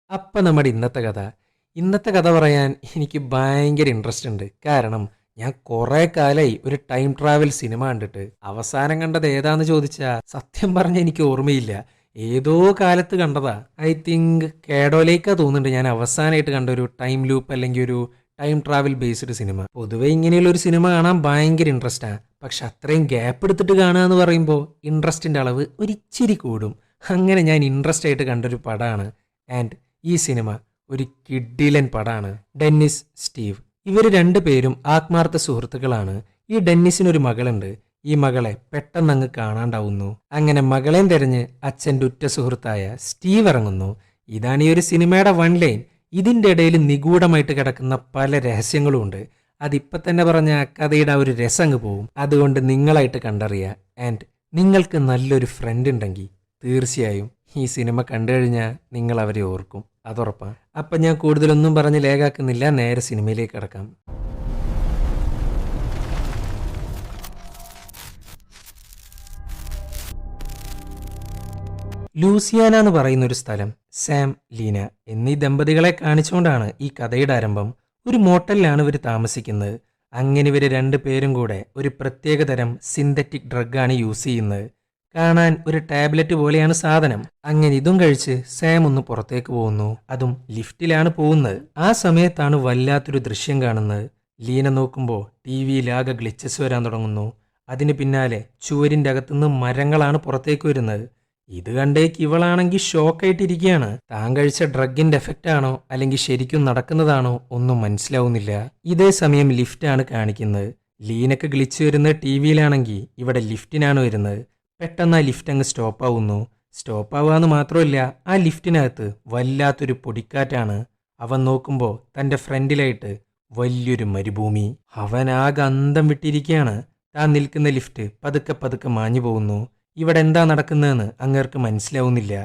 അപ്പം നമ്മുടെ ഇന്നത്തെ കഥ പറയാൻ എനിക്ക് ഭയങ്കര ഇൻട്രസ്റ്റ് ഉണ്ട്. കാരണം ഞാൻ കുറേ കാലമായി ഒരു ടൈം ട്രാവൽ സിനിമ കണ്ടിട്ട്. അവസാനം കണ്ടത് ഏതാന്ന് ചോദിച്ചാൽ സത്യം പറഞ്ഞ എനിക്ക് ഓർമ്മയില്ല. ഏതോ കാലത്ത് കണ്ടതാ. ഐ തിങ്ക് കേഡോലേക്കാ തോന്നുന്നുണ്ട് ഞാൻ അവസാനമായിട്ട് കണ്ട ഒരു ടൈം ലൂപ്പ് അല്ലെങ്കിൽ ഒരു ടൈം ട്രാവൽ ബേസ്ഡ് സിനിമ. പൊതുവെ ഇങ്ങനെയുള്ള ഒരു സിനിമ കാണാൻ ഭയങ്കര ഇൻട്രസ്റ്റാണ്. പക്ഷെ അത്രയും ഗ്യാപ്പ് എടുത്തിട്ട് കാണുക എന്ന് പറയുമ്പോൾ ഇൻട്രസ്റ്റിൻ്റെ അളവ് ഒരിച്ചിരി കൂടും. അങ്ങനെ ഞാൻ ഇൻട്രസ്റ്റ് ആയിട്ട് കണ്ടൊരു പടമാണ്. ആൻഡ് ഈ സിനിമ ഒരു കിഡിലൻ പടാണ്. ഡെന്നിസ്, സ്റ്റീവ്, ഇവർ രണ്ടുപേരും ആത്മാർത്ഥ സുഹൃത്തുക്കളാണ്. ഈ ഡെന്നിസിനൊരു മകളുണ്ട്. ഈ മകളെ പെട്ടെന്ന് അങ്ങ് കാണാണ്ടാവുന്നു. അങ്ങനെ മകളെയും തെരഞ്ഞ് അച്ഛൻ്റെ ഉറ്റ സുഹൃത്തായ സ്റ്റീവ് ഇറങ്ങുന്നു. ഇതാണ് ഈ ഒരു സിനിമയുടെ വൺ ലൈൻ. ഇതിൻ്റെ ഇടയിൽ നിഗൂഢമായിട്ട് കിടക്കുന്ന പല രഹസ്യങ്ങളും ഉണ്ട്. അതിപ്പം തന്നെ പറഞ്ഞ കഥയുടെ ആ ഒരു രസം അങ്ങ് പോവും. അതുകൊണ്ട് നിങ്ങളായിട്ട് കണ്ടറിയുക. ആൻഡ് നിങ്ങൾക്ക് നല്ലൊരു ഫ്രണ്ട് ഉണ്ടെങ്കിൽ തീർച്ചയായും ഈ സിനിമ കണ്ടു കഴിഞ്ഞാൽ നിങ്ങൾ അവരെ ഓർക്കും, അതുറപ്പാണ്. അപ്പം ഞാൻ കൂടുതലൊന്നും പറഞ്ഞ് ലേഖാക്കുന്നില്ല, നേരെ സിനിമയിലേക്ക് കിടക്കാം. ലൂസിയാന എന്ന് പറയുന്ന ഒരു സ്ഥലം സാം, ലീന എന്നീ ദമ്പതികളെ കാണിച്ചുകൊണ്ടാണ് ഈ കഥയുടെ ആരംഭം. ഒരു മോട്ടലിലാണ് ഇവർ താമസിക്കുന്നത്. അങ്ങനെ ഇവർ രണ്ടുപേരും കൂടെ ഒരു പ്രത്യേകതരം സിന്തറ്റിക് ഡ്രഗാണ് യൂസ് ചെയ്യുന്നത്. കാണാൻ ഒരു ടാബ്ലറ്റ് പോലെയാണ് സാധനം. അങ്ങനെ ഇതും കഴിച്ച് സാം ഒന്ന് പുറത്തേക്ക് പോകുന്നു. അതും ലിഫ്റ്റിലാണ് പോകുന്നത്. ആ സമയത്താണ് വല്ലാത്തൊരു ദൃശ്യം കാണുന്നത്. ലീന നോക്കുമ്പോൾ ടി വിയിലാകെ ഗ്ലിച്ചസ് വരാൻ തുടങ്ങുന്നു. അതിന് പിന്നാലെ ചുവരിൻ്റെ അകത്തുനിന്ന് മരങ്ങളാണ് പുറത്തേക്ക് വരുന്നത്. ഇത് കണ്ടേക്ക് ഇവളാണെങ്കിൽ ഷോക്കായിട്ടിരിക്കുകയാണ്. താൻ കഴിച്ച ഡ്രഗിന്റെ എഫക്റ്റ് ആണോ അല്ലെങ്കിൽ ശരിക്കും നടക്കുന്നതാണോ ഒന്നും മനസ്സിലാവുന്നില്ല. ഇതേ സമയം ലിഫ്റ്റാണ് കാണിക്കുന്നത്. ലീനക്ക് ഗ്ലിച്ച് വരുന്നത് ടി വിയിലാണെങ്കിൽ ഇവിടെ ലിഫ്റ്റിനാണ് വരുന്നത്. പെട്ടെന്ന് ആ ലിഫ്റ്റ് അങ്ങ് സ്റ്റോപ്പാവുന്നു. സ്റ്റോപ്പാവുകയെന്ന് മാത്രമല്ല, ആ ലിഫ്റ്റിനകത്ത് വല്ലാത്തൊരു പൊടിക്കാറ്റാണ്. അവൻ നോക്കുമ്പോൾ തൻ്റെ ഫ്രണ്ടിലായിട്ട് വലിയൊരു മരുഭൂമി. അവൻ ആകെ അന്തം വിട്ടിരിക്കുകയാണ്. താൻ നിൽക്കുന്ന ലിഫ്റ്റ് പതുക്കെ പതുക്കെ മാഞ്ഞു പോകുന്നു. ഇവിടെ എന്താ നടക്കുന്നതെന്ന് അങ്ങേർക്ക് മനസ്സിലാവുന്നില്ല.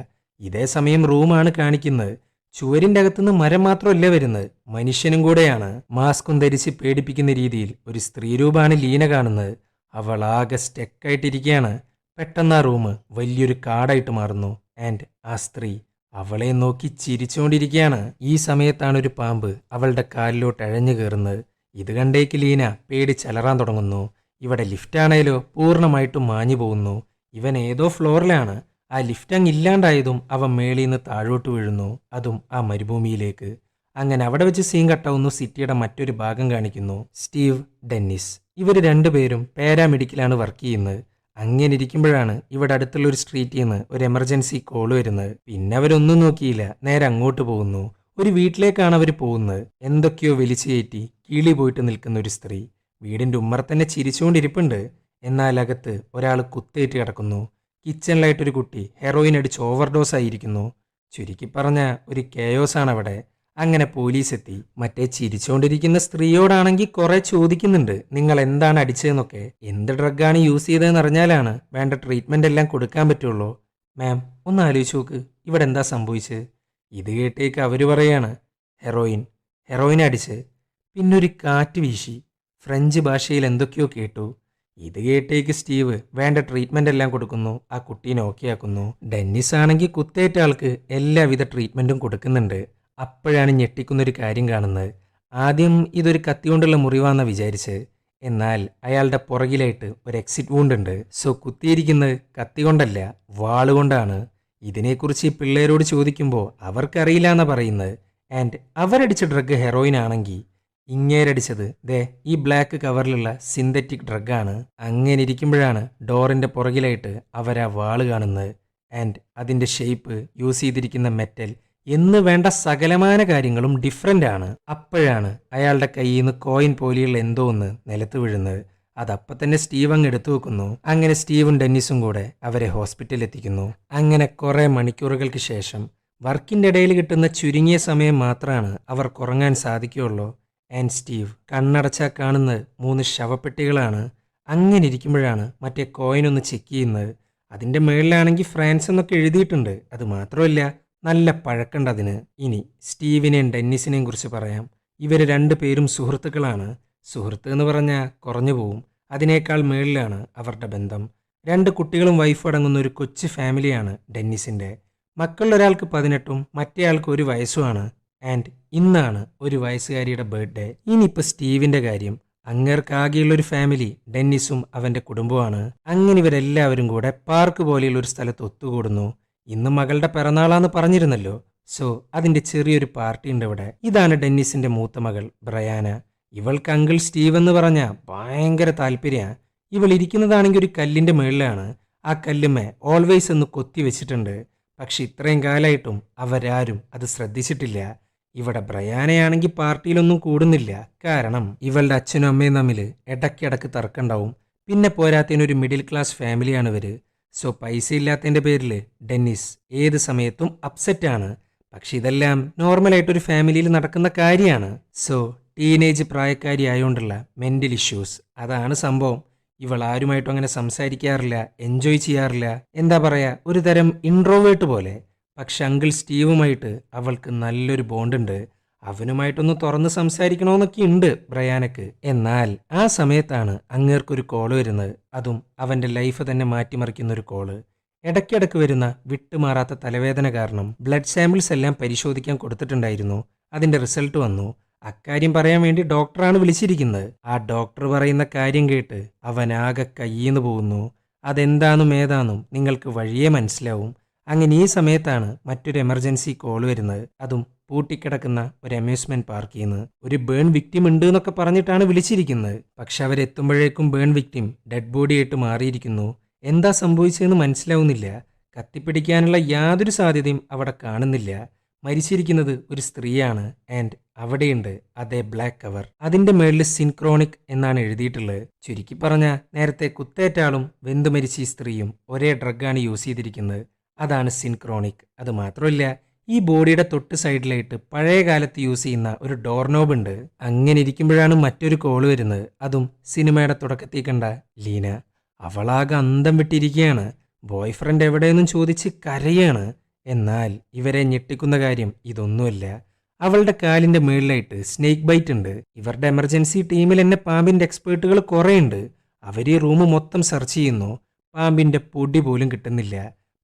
ഇതേ സമയം റൂമാണ് കാണിക്കുന്നത്. ചുവരിൻ്റെ അകത്തുനിന്ന് മരം മാത്രമല്ല വരുന്നത്, മനുഷ്യനും കൂടെയാണ്. മാസ്കും ധരിച്ച് പേടിപ്പിക്കുന്ന രീതിയിൽ ഒരു സ്ത്രീരൂപമാണ് ലീന കാണുന്നത്. അവൾ ആകെ സ്റ്റെക്കായിട്ടിരിക്കുകയാണ്. പെട്ടെന്ന് ആ റൂം വലിയൊരു കാടായിട്ട് മാറുന്നു. ആൻഡ് ആ സ്ത്രീ അവളെ നോക്കി ചിരിച്ചുകൊണ്ടിരിക്കുകയാണ്. ഈ സമയത്താണ് ഒരു പാമ്പ് അവളുടെ കാലിലോട്ട് അഴഞ്ഞു കയറുന്നത്. ഇത് കണ്ടേക്ക് ലീന പേടിച്ചലറാൻ തുടങ്ങുന്നു. ഇവിടെ ലിഫ്റ്റാണേലോ പൂർണ്ണമായിട്ടും മാഞ്ഞു പോകുന്നു. ഇവൻ ഏതോ ഫ്ലോറിലാണ്. ആ ലിഫ്റ്റ് അങ്ങ് ഇല്ലാണ്ടായതും അവൻ മേളിൽ നിന്ന് താഴോട്ട് വീഴുന്നു, അതും ആ മരുഭൂമിയിലേക്ക്. അങ്ങനെ അവിടെ വെച്ച് സീൻ കട്ടാവുന്നു. സിറ്റിയുടെ മറ്റൊരു ഭാഗം കാണിക്കുന്നു. സ്റ്റീവ്, ഡെന്നിസ് ഇവർ രണ്ടുപേരും പാരാമെഡിക്കലാണ് വർക്ക് ചെയ്യുന്നത്. അങ്ങനെ ഇരിക്കുമ്പോഴാണ് ഇവിടെ അടുത്തുള്ള ഒരു സ്ട്രീറ്റിൽ നിന്ന് ഒരു എമർജൻസി കോൾ വരുന്നത്. പിന്നെ അവരൊന്നും നോക്കിയില്ല, നേരെ അങ്ങോട്ട് പോകുന്നു. ഒരു വീട്ടിലേക്കാണ് അവർ പോകുന്നത്. എന്തൊക്കെയോ വലിച്ചു കയറ്റി കിളി പോയിട്ട് നിൽക്കുന്ന ഒരു സ്ത്രീ വീടിൻ്റെ ഉമ്മറ തന്നെ ചിരിച്ചുകൊണ്ടിരിപ്പുണ്ട്. എന്നാൽ അകത്ത് ഒരാൾ കുത്തേറ്റ് കിടക്കുന്നു. കിച്ചണിലായിട്ടൊരു കുട്ടി ഹെറോയിൻ അടിച്ച് ഓവർഡോസ് ആയിരിക്കുന്നു. ചുരുക്കി പറഞ്ഞ ഒരു കെയോസാണ് അവിടെ. അങ്ങനെ പോലീസ് എത്തി. മറ്റേ ചിരിച്ചുകൊണ്ടിരിക്കുന്ന സ്ത്രീയോടാണെങ്കിൽ കുറെ ചോദിക്കുന്നുണ്ട്, നിങ്ങൾ എന്താണ് അടിച്ചതെന്നൊക്കെ. എന്ത് ഡ്രഗാണ് യൂസ് ചെയ്തതെന്ന് അറിഞ്ഞാലാണ് വേണ്ട ട്രീറ്റ്മെൻ്റ് എല്ലാം കൊടുക്കാൻ പറ്റുള്ളൂ. മാം, ഒന്ന് ആലോചിച്ച് നോക്ക്, ഇവിടെ എന്താ സംഭവിച്ചത്. ഇത് കേട്ടേക്ക് അവർ പറയാണ്, ഹെറോയിൻ ഹെറോയിൻ അടിച്ച്. പിന്നൊരു കാറ്റ് വീശി. ഫ്രഞ്ച് ഭാഷയിൽ എന്തൊക്കെയോ കേട്ടു. ഇത് കേട്ടേക്ക് സ്റ്റീവ് വേണ്ട ട്രീറ്റ്മെൻ്റ് എല്ലാം കൊടുക്കുന്നു. ആ കുട്ടീനെ ഓക്കെ ആക്കുന്നു. ഡെന്നിസ് ആണെങ്കിൽ കുത്തേറ്റ ആൾക്ക് എല്ലാവിധ ട്രീറ്റ്മെൻറ്റും കൊടുക്കുന്നുണ്ട്. അപ്പോഴാണ് ഞെട്ടിക്കുന്നൊരു കാര്യം കാണുന്നത്. ആദ്യം ഇതൊരു കത്തി കൊണ്ടുള്ള മുറിവാണെന്ന് വിചാരിച്ച്. എന്നാൽ അയാളുടെ പുറകിലായിട്ട് ഒരു എക്സിറ്റ് വൂണ്ട് ഉണ്ട്. സോ കുത്തിയിരിക്കുന്നത് കത്തി കൊണ്ടല്ല, വാളുകൊണ്ടാണ്. ഇതിനെക്കുറിച്ച് ഈ പിള്ളേരോട് ചോദിക്കുമ്പോൾ അവർക്കറിയില്ല എന്നാണ് പറയുന്നത്. ആൻഡ് അവരടിച്ച ഡ്രഗ് ഹെറോയിൻ ആണെങ്കിൽ ഇങ്ങേരടിച്ചത് ദേ ഈ ബ്ലാക്ക് കവറിലുള്ള സിന്തറ്റിക് ഡ്രഗാണ്. അങ്ങനെ ഇരിക്കുമ്പോഴാണ് ഡോറിൻ്റെ പുറകിലായിട്ട് അവരാ വാള് കാണുന്നത്. ആൻഡ് അതിൻ്റെ ഷേപ്പ്, യൂസ് ചെയ്തിരിക്കുന്ന മെറ്റൽ എന്ന് വേണ്ട സകലമാന കാര്യങ്ങളും ഡിഫറൻ്റ് ആണ്. അപ്പോഴാണ് അയാളുടെ കയ്യിൽ നിന്ന് കോയിൻ പോലെയുള്ള എന്തോ ഒന്ന് നിലത്ത് വീഴുന്നത്. അതപ്പം തന്നെ സ്റ്റീവ് അങ്ങ് എടുത്തു വെക്കുന്നു. അങ്ങനെ സ്റ്റീവും ഡെന്നിസും കൂടെ അവരെ ഹോസ്പിറ്റലിൽ എത്തിക്കുന്നു. അങ്ങനെ കുറേ മണിക്കൂറുകൾക്ക് ശേഷം വർക്കിൻ്റെ ഇടയിൽ കിട്ടുന്ന ചുരുങ്ങിയ സമയം മാത്രമാണ് അവർക്ക് ഉറങ്ങാൻ സാധിക്കുകയുള്ളൂ. ആൻഡ് സ്റ്റീവ് കണ്ണടച്ചാൽ കാണുന്നത് 3 ശവപ്പെട്ടികളാണ്. അങ്ങനെ ഇരിക്കുമ്പോഴാണ് മറ്റേ കോയിനൊന്ന് ചെക്ക് ചെയ്യുന്നത്. അതിൻ്റെ മുകളിലാണെങ്കിൽ ഫ്രാൻസ് എന്നൊക്കെ എഴുതിയിട്ടുണ്ട്. അത് മാത്രമല്ല, നല്ല പഴക്കണ്ട് അതിന്. ഇനി സ്റ്റീവിനെയും ഡെന്നിസിനെയും കുറിച്ച് പറയാം. ഇവർ രണ്ടുപേരും സുഹൃത്തുക്കളാണ്. സുഹൃത്ത് എന്ന് പറഞ്ഞാൽ കുറഞ്ഞു പോവും. അതിനേക്കാൾ മേളിലാണ് അവരുടെ ബന്ധം. 2 കുട്ടികളും വൈഫും അടങ്ങുന്ന ഒരു കൊച്ചു ഫാമിലിയാണ് ഡെന്നിസിൻ്റെ. മക്കളിലൊരാൾക്ക് 18ഉം മറ്റേയാൾക്ക് 1 വയസ്സുമാണ്. ആൻഡ് ഇന്നാണ് ഒരു വയസ്സുകാരിയുടെ ബർത്ത്ഡേ. ഇനിയിപ്പോൾ സ്റ്റീവിന്റെ കാര്യം. അങ്ങേർക്കാകെയുള്ളൊരു ഫാമിലി ഡെന്നിസും അവന്റെ കുടുംബമാണ്. അങ്ങനെ ഇവരെല്ലാവരും കൂടെ പാർക്ക് പോലെയുള്ള ഒരു സ്ഥലത്ത് ഒത്തുകൂടുന്നു. ഇന്ന് മകളുടെ പിറന്നാളാന്ന് പറഞ്ഞിരുന്നല്ലോ. സോ അതിന്റെ ചെറിയൊരു പാർട്ടി ഉണ്ട് ഇവിടെ. ഇതാണ് ഡെന്നിസിന്റെ മൂത്ത മകൾ ബ്രയാന. ഇവൾക്ക് അങ്കിൾ സ്റ്റീവ് എന്ന് പറഞ്ഞ ഭയങ്കര താല്പര്യ. ഇവൾ ഇരിക്കുന്നതാണെങ്കിൽ ഒരു കല്ലിന്റെ മുകളിലാണ്. ആ കല്ലുമ്മേ ഓൾവേസ് എന്ന് കൊത്തി വെച്ചിട്ടുണ്ട്. പക്ഷെ ഇത്രയും കാലമായിട്ടും അവരാരും അത് ശ്രദ്ധിച്ചിട്ടില്ല. ഇവിടെ ബ്രയാനയാണെങ്കിൽ പാർട്ടിയിലൊന്നും കൂടുന്നില്ല. കാരണം ഇവളുടെ അച്ഛനും അമ്മയും തമ്മിൽ ഇടയ്ക്കിടക്ക് തർക്കമുണ്ടാവും. പിന്നെ പോരാത്തതിനൊരു മിഡിൽ ക്ലാസ് ഫാമിലിയാണ് ഇവര്. സോ പൈസ ഇല്ലാത്തതിന്റെ പേരിൽ ഡെന്നിസ് ഏത് സമയത്തും അപ്സെറ്റാണ്. പക്ഷെ ഇതെല്ലാം നോർമലായിട്ടൊരു ഫാമിലിയിൽ നടക്കുന്ന കാര്യമാണ്. സോ ടീനേജ് പ്രായക്കാരി ആയതുകൊണ്ടുള്ള മെന്റൽ ഇഷ്യൂസ്, അതാണ് സംഭവം. ഇവൾ ആരുമായിട്ടും അങ്ങനെ സംസാരിക്കാറില്ല, എൻജോയ് ചെയ്യാറില്ല. എന്താ പറയാ, ഒരു തരം ഇൻട്രോവേർട്ട് പോലെ. പക്ഷെ അങ്കിൾ സ്റ്റീവുമായിട്ട് അവൾക്ക് നല്ലൊരു ബോണ്ടുണ്ട്. അവനുമായിട്ടൊന്ന് തുറന്ന് സംസാരിക്കണമെന്നൊക്കെ ഉണ്ട് ബ്രയാനക്ക്. എന്നാൽ ആ സമയത്താണ് അങ്ങേർക്കൊരു കോള് വരുന്നത്. അതും അവന്റെ ലൈഫ് തന്നെ മാറ്റിമറിക്കുന്ന ഒരു കോള്. ഇടയ്ക്കിടയ്ക്ക് വരുന്ന വിട്ടുമാറാത്ത തലവേദന കാരണം ബ്ലഡ് സാമ്പിൾസ് എല്ലാം പരിശോധിക്കാൻ കൊടുത്തിട്ടുണ്ടായിരുന്നു. അതിന്റെ റിസൾട്ട് വന്നു. അക്കാര്യം പറയാൻ വേണ്ടി ഡോക്ടറാണ് വിളിച്ചിരിക്കുന്നത്. ആ ഡോക്ടർ പറയുന്ന കാര്യം കേട്ട് അവനാകെ കയ്യിന്ന് പോകുന്നു. അതെന്താന്നും ഏതാന്നും നിങ്ങൾക്ക് വഴിയേ മനസ്സിലാവും. അങ്ങനെ ഈ സമയത്താണ് മറ്റൊരു എമർജൻസി കോൾ വരുന്നത്. അതും പൂട്ടിക്കിടക്കുന്ന ഒരു അമ്യൂസ്മെന്റ് പാർക്കിൽ നിന്ന്. ഒരു ബേൺ വിക്ടിം ഉണ്ട് എന്നൊക്കെ പറഞ്ഞിട്ടാണ് വിളിച്ചിരിക്കുന്നത്. പക്ഷെ അവരെത്തുമ്പോഴേക്കും ബേൺ വിക്ടിം ഡെഡ് ബോഡി ആയിട്ട് മാറിയിരിക്കുന്നു. എന്താ സംഭവിച്ചതെന്ന് മനസ്സിലാവുന്നില്ല. കത്തിപ്പിടിക്കാനുള്ള യാതൊരു സാധ്യതയും അവിടെ കാണുന്നില്ല. മരിച്ചിരിക്കുന്നത് ഒരു സ്ത്രീയാണ്. ആൻഡ് അവിടെയുണ്ട് അതേ ബ്ലാക്ക് കവർ. അതിന്റെ മേളിൽ സിൻക്രോണിക് എന്നാണ് എഴുതിയിട്ടുള്ളത്. ചുരുക്കി പറഞ്ഞ നേരത്തെ കുത്തേറ്റ ആളും വെന്തു മരിച്ച ഈ സ്ത്രീയും ഒരേ ഡ്രഗാണ് യൂസ് ചെയ്തിരിക്കുന്നത്. അതാണ് സിൻക്രോണിക്. അത് മാത്രമല്ല, ഈ ബോഡിയുടെ തൊട്ട് സൈഡിലായിട്ട് പഴയ കാലത്ത് യൂസ് ചെയ്യുന്ന ഒരു ഡോർനോബ് ഉണ്ട്. അങ്ങനെ ഇരിക്കുമ്പോഴാണ് മറ്റൊരു കോള് വരുന്നത്. അതും സിനിമയുടെ തുടക്കത്തിൽ കണ്ട ലീന. അവളാകെ അന്തം വിട്ടിരിക്കുകയാണ്. ബോയ് ഫ്രണ്ട് എവിടെയെന്നും ചോദിച്ച് കരയാണ്. എന്നാൽ ഇവരെ ഞെട്ടിക്കുന്ന കാര്യം ഇതൊന്നുമല്ല. അവളുടെ കാലിന്റെ മുകളിലായിട്ട് സ്നേക്ക് ബൈറ്റ് ഉണ്ട്. ഇവരുടെ എമർജൻസി ടീമിൽ തന്നെ പാമ്പിന്റെ എക്സ്പേർട്ടുകൾ കുറേ ഉണ്ട്. അവർ ഈ റൂം മൊത്തം സെർച്ച് ചെയ്യുന്നു. പാമ്പിന്റെ പൊടി പോലും കിട്ടുന്നില്ല.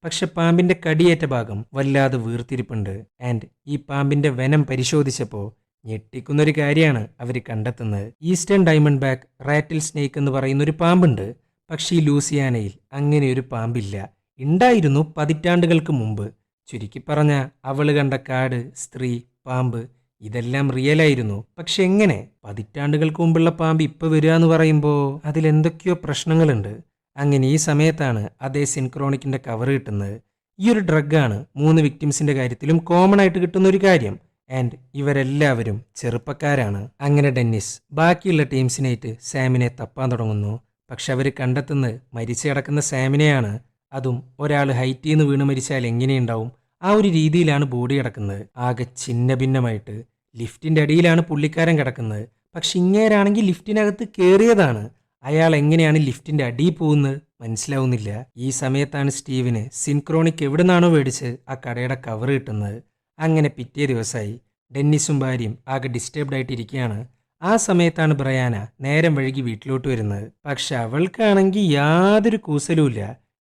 പക്ഷെ പാമ്പിന്റെ കടിയേറ്റ ഭാഗം വല്ലാതെ വീർത്തിരിപ്പുണ്ട്. ആൻഡ് ഈ പാമ്പിന്റെ വെനം പരിശോധിച്ചപ്പോൾ ഞെട്ടിക്കുന്നൊരു കാര്യമാണ് അവർ കണ്ടെത്തുന്നത്. Eastern diamond back rattle snake എന്ന് പറയുന്ന ഒരു പാമ്പുണ്ട്. പക്ഷേ ഈ ലൂസിയാനയിൽ അങ്ങനെ ഒരു പാമ്പില്ല. ഉണ്ടായിരുന്നു പതിറ്റാണ്ടുകൾക്ക് മുമ്പ്. ചുരുക്കി പറഞ്ഞ അവള് കണ്ട കാട്, സ്ത്രീ, പാമ്പ് ഇതെല്ലാം റിയലായിരുന്നു. പക്ഷെ എങ്ങനെ പതിറ്റാണ്ടുകൾക്ക് മുമ്പുള്ള പാമ്പ് ഇപ്പൊ വരിക എന്ന് പറയുമ്പോൾ അതിലെന്തൊക്കെയോ പ്രശ്നങ്ങളുണ്ട്. അങ്ങനെ ഈ സമയത്താണ് അതേ സിൻക്രോണിക്കിന്റെ കവർ കിട്ടുന്നത്. ഈ ഒരു ഡ്രഗാണ് 3 വിക്ടിംസിന്റെ കാര്യത്തിലും കോമൺ ആയിട്ട് കിട്ടുന്ന ഒരു കാര്യം. ആൻഡ് ഇവരെല്ലാവരും ചെറുപ്പക്കാരാണ്. അങ്ങനെ ഡെന്നിസ് ബാക്കിയുള്ള ടീംസിനായിട്ട് സാമിനെ തപ്പാൻ തുടങ്ങുന്നു. പക്ഷെ അവർ കണ്ടെത്തുന്നത് മരിച്ചു കിടക്കുന്ന സാമിനെയാണ്. അതും ഒരാൾ ഹൈറ്റിൽ നിന്ന് വീണ് മരിച്ചാൽ എങ്ങനെയുണ്ടാവും, ആ ഒരു രീതിയിലാണ് ബോഡി കിടക്കുന്നത്. ആകെ ചിന്ന ഭിന്നമായിട്ട്. ലിഫ്റ്റിന്റെ അടിയിലാണ് പുള്ളിക്കാരൻ കിടക്കുന്നത്. പക്ഷെ ഇങ്ങേരാണെങ്കിൽ ലിഫ്റ്റിനകത്ത് കയറിയതാണ്. അയാൾ എങ്ങനെയാണ് ലിഫ്റ്റിന്റെ അടിയിൽ പോകുന്നത് മനസ്സിലാവുന്നില്ല. ഈ സമയത്താണ് സ്റ്റീവിന് സിൻക്രോണിക് എവിടെ നിന്നാണോ മേടിച്ച് ആ കടയുടെ കവർ കിട്ടുന്നത്. അങ്ങനെ പിറ്റേ ദിവസമായി. ഡെന്നിസും ഭാര്യയും ആകെ ഡിസ്റ്റർബ്ഡ് ആയിട്ടിരിക്കുകയാണ്. ആ സമയത്താണ് ബ്രയാന നേരം വഴുകി വീട്ടിലോട്ട് വരുന്നത്. പക്ഷെ അവൾക്കാണെങ്കിൽ യാതൊരു കൂസലുമില്ല.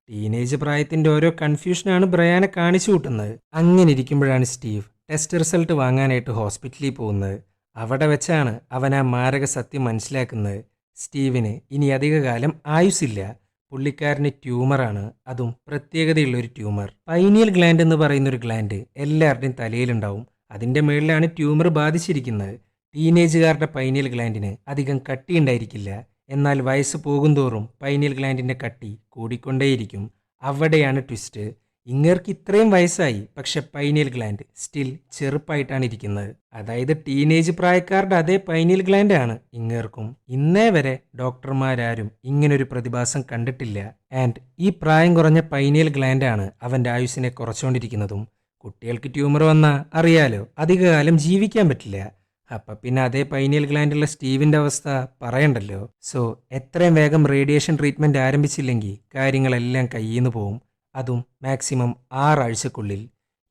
ടീനേജ് പ്രായത്തിന്റെ ഓരോ കൺഫ്യൂഷനാണ് ബ്രയാനെ കാണിച്ചു കൂട്ടുന്നത്. അങ്ങനെ ഇരിക്കുമ്പോഴാണ് സ്റ്റീവ് ടെസ്റ്റ് റിസൾട്ട് വാങ്ങാനായിട്ട് ഹോസ്പിറ്റലിൽ പോകുന്നത്. അവിടെ വെച്ചാണ് അവൻ ആ മാരക സത്യം മനസ്സിലാക്കുന്നത്. സ്റ്റീവിന് ഇനി അധികകാലം ആയുസില്ല. പുള്ളിക്കാരന് ട്യൂമറാണ്. അതും പ്രത്യേകതയുള്ളൊരു ട്യൂമർ. പൈനിയൽ ഗ്ലാൻഡ് എന്ന് പറയുന്നൊരു ഗ്ലാൻഡ് എല്ലാവരുടെയും തലയിലുണ്ടാവും. അതിൻ്റെ മുകളിലാണ് ട്യൂമർ ബാധിച്ചിരിക്കുന്നത്. ടീനേജുകാരുടെ പൈനിയൽ ഗ്ലാൻഡിന് അധികം കട്ടിയുണ്ടായിരിക്കില്ല. എന്നാൽ വയസ്സ് പോകുന്തോറും പൈനിയൽ ഗ്ലാൻഡിൻ്റെ കട്ടി കൂടിക്കൊണ്ടേയിരിക്കും. അവിടെയാണ് ട്വിസ്റ്റ്. ഇങ്ങേർക്ക് ഇത്രയും വയസ്സായി, പക്ഷെ പൈനിയൽ ഗ്ലാൻഡ് സ്റ്റിൽ ചെറുപ്പായിട്ടാണ് ഇരിക്കുന്നത്. അതായത് ടീനേജ് പ്രായക്കാരുടെ അതേ പൈനിയൽ ഗ്ലാൻഡ് ആണ് ഇങ്ങേർക്കും. ഇന്നേ വരെ ഡോക്ടർമാരാരും ഇങ്ങനൊരു പ്രതിഭാസം കണ്ടിട്ടില്ല. ആൻഡ് ഈ പ്രായം കുറഞ്ഞ പൈനിയൽ ഗ്ലാൻഡ് ആണ് അവൻ്റെ ആയുസ്സിനെ കുറച്ചുകൊണ്ടിരിക്കുന്നതും. കുട്ടികൾക്ക് ട്യൂമർ വന്നാൽ അറിയാലോ, അധികകാലം ജീവിക്കാൻ പറ്റില്ല. അപ്പം പിന്നെ അതേ പൈനിയൽ ഗ്ലാൻഡുള്ള സ്റ്റീവിൻ്റെ അവസ്ഥ പറയണ്ടല്ലോ. സോ എത്രയും വേഗം റേഡിയേഷൻ ട്രീറ്റ്മെൻറ്റ് ആരംഭിച്ചില്ലെങ്കിൽ കാര്യങ്ങളെല്ലാം കയ്യിൽ നിന്ന് പോവും. അതും മാക്സിമം 6 ആഴ്ചക്കുള്ളിൽ.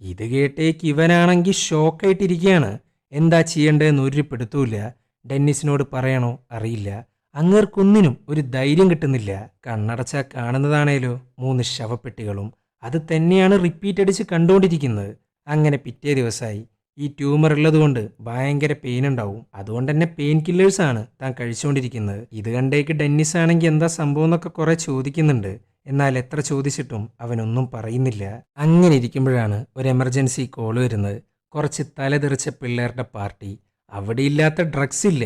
ഇത് കേട്ടേക്ക് ഇവനാണെങ്കിൽ ഷോക്കായിട്ടിരിക്കുകയാണ്. എന്താ ചെയ്യേണ്ടതെന്ന് ഒരു പിടുത്തൂല്ല. ഡെന്നിസിനോട് പറയണോ അറിയില്ല. അങ്ങേർക്കൊന്നിനും ഒരു ധൈര്യം കിട്ടുന്നില്ല. കണ്ണടച്ചാൽ കാണുന്നതാണേലോ 3 ശവപ്പെട്ടികളും. അത് തന്നെയാണ് റിപ്പീറ്റ് അടിച്ച് കണ്ടുകൊണ്ടിരിക്കുന്നത്. അങ്ങനെ പിറ്റേ ദിവസമായി. ഈ ട്യൂമർ ഉള്ളതുകൊണ്ട് ഭയങ്കര പെയിൻ ഉണ്ടാവും. അതുകൊണ്ട് തന്നെ പെയിൻ കില്ലേഴ്സ് ആണ് താൻ കഴിച്ചുകൊണ്ടിരിക്കുന്നത്. ഇത് കണ്ടേക്ക് ഡെന്നിസ് ആണെങ്കിൽ എന്താ സംഭവം എന്നൊക്കെ കുറെ ചോദിക്കുന്നുണ്ട്. എന്നാൽ എത്ര ചോദിച്ചിട്ടും അവനൊന്നും പറയുന്നില്ല. അങ്ങനെ ഇരിക്കുമ്പോഴാണ് ഒരു എമർജൻസി കോൾ വരുന്നത്. കുറച്ച് തലതെറിച്ച പിള്ളേരുടെ പാർട്ടി. അവിടെ ഇല്ലാത്ത ഡ്രഗ്സ് ഇല്ല.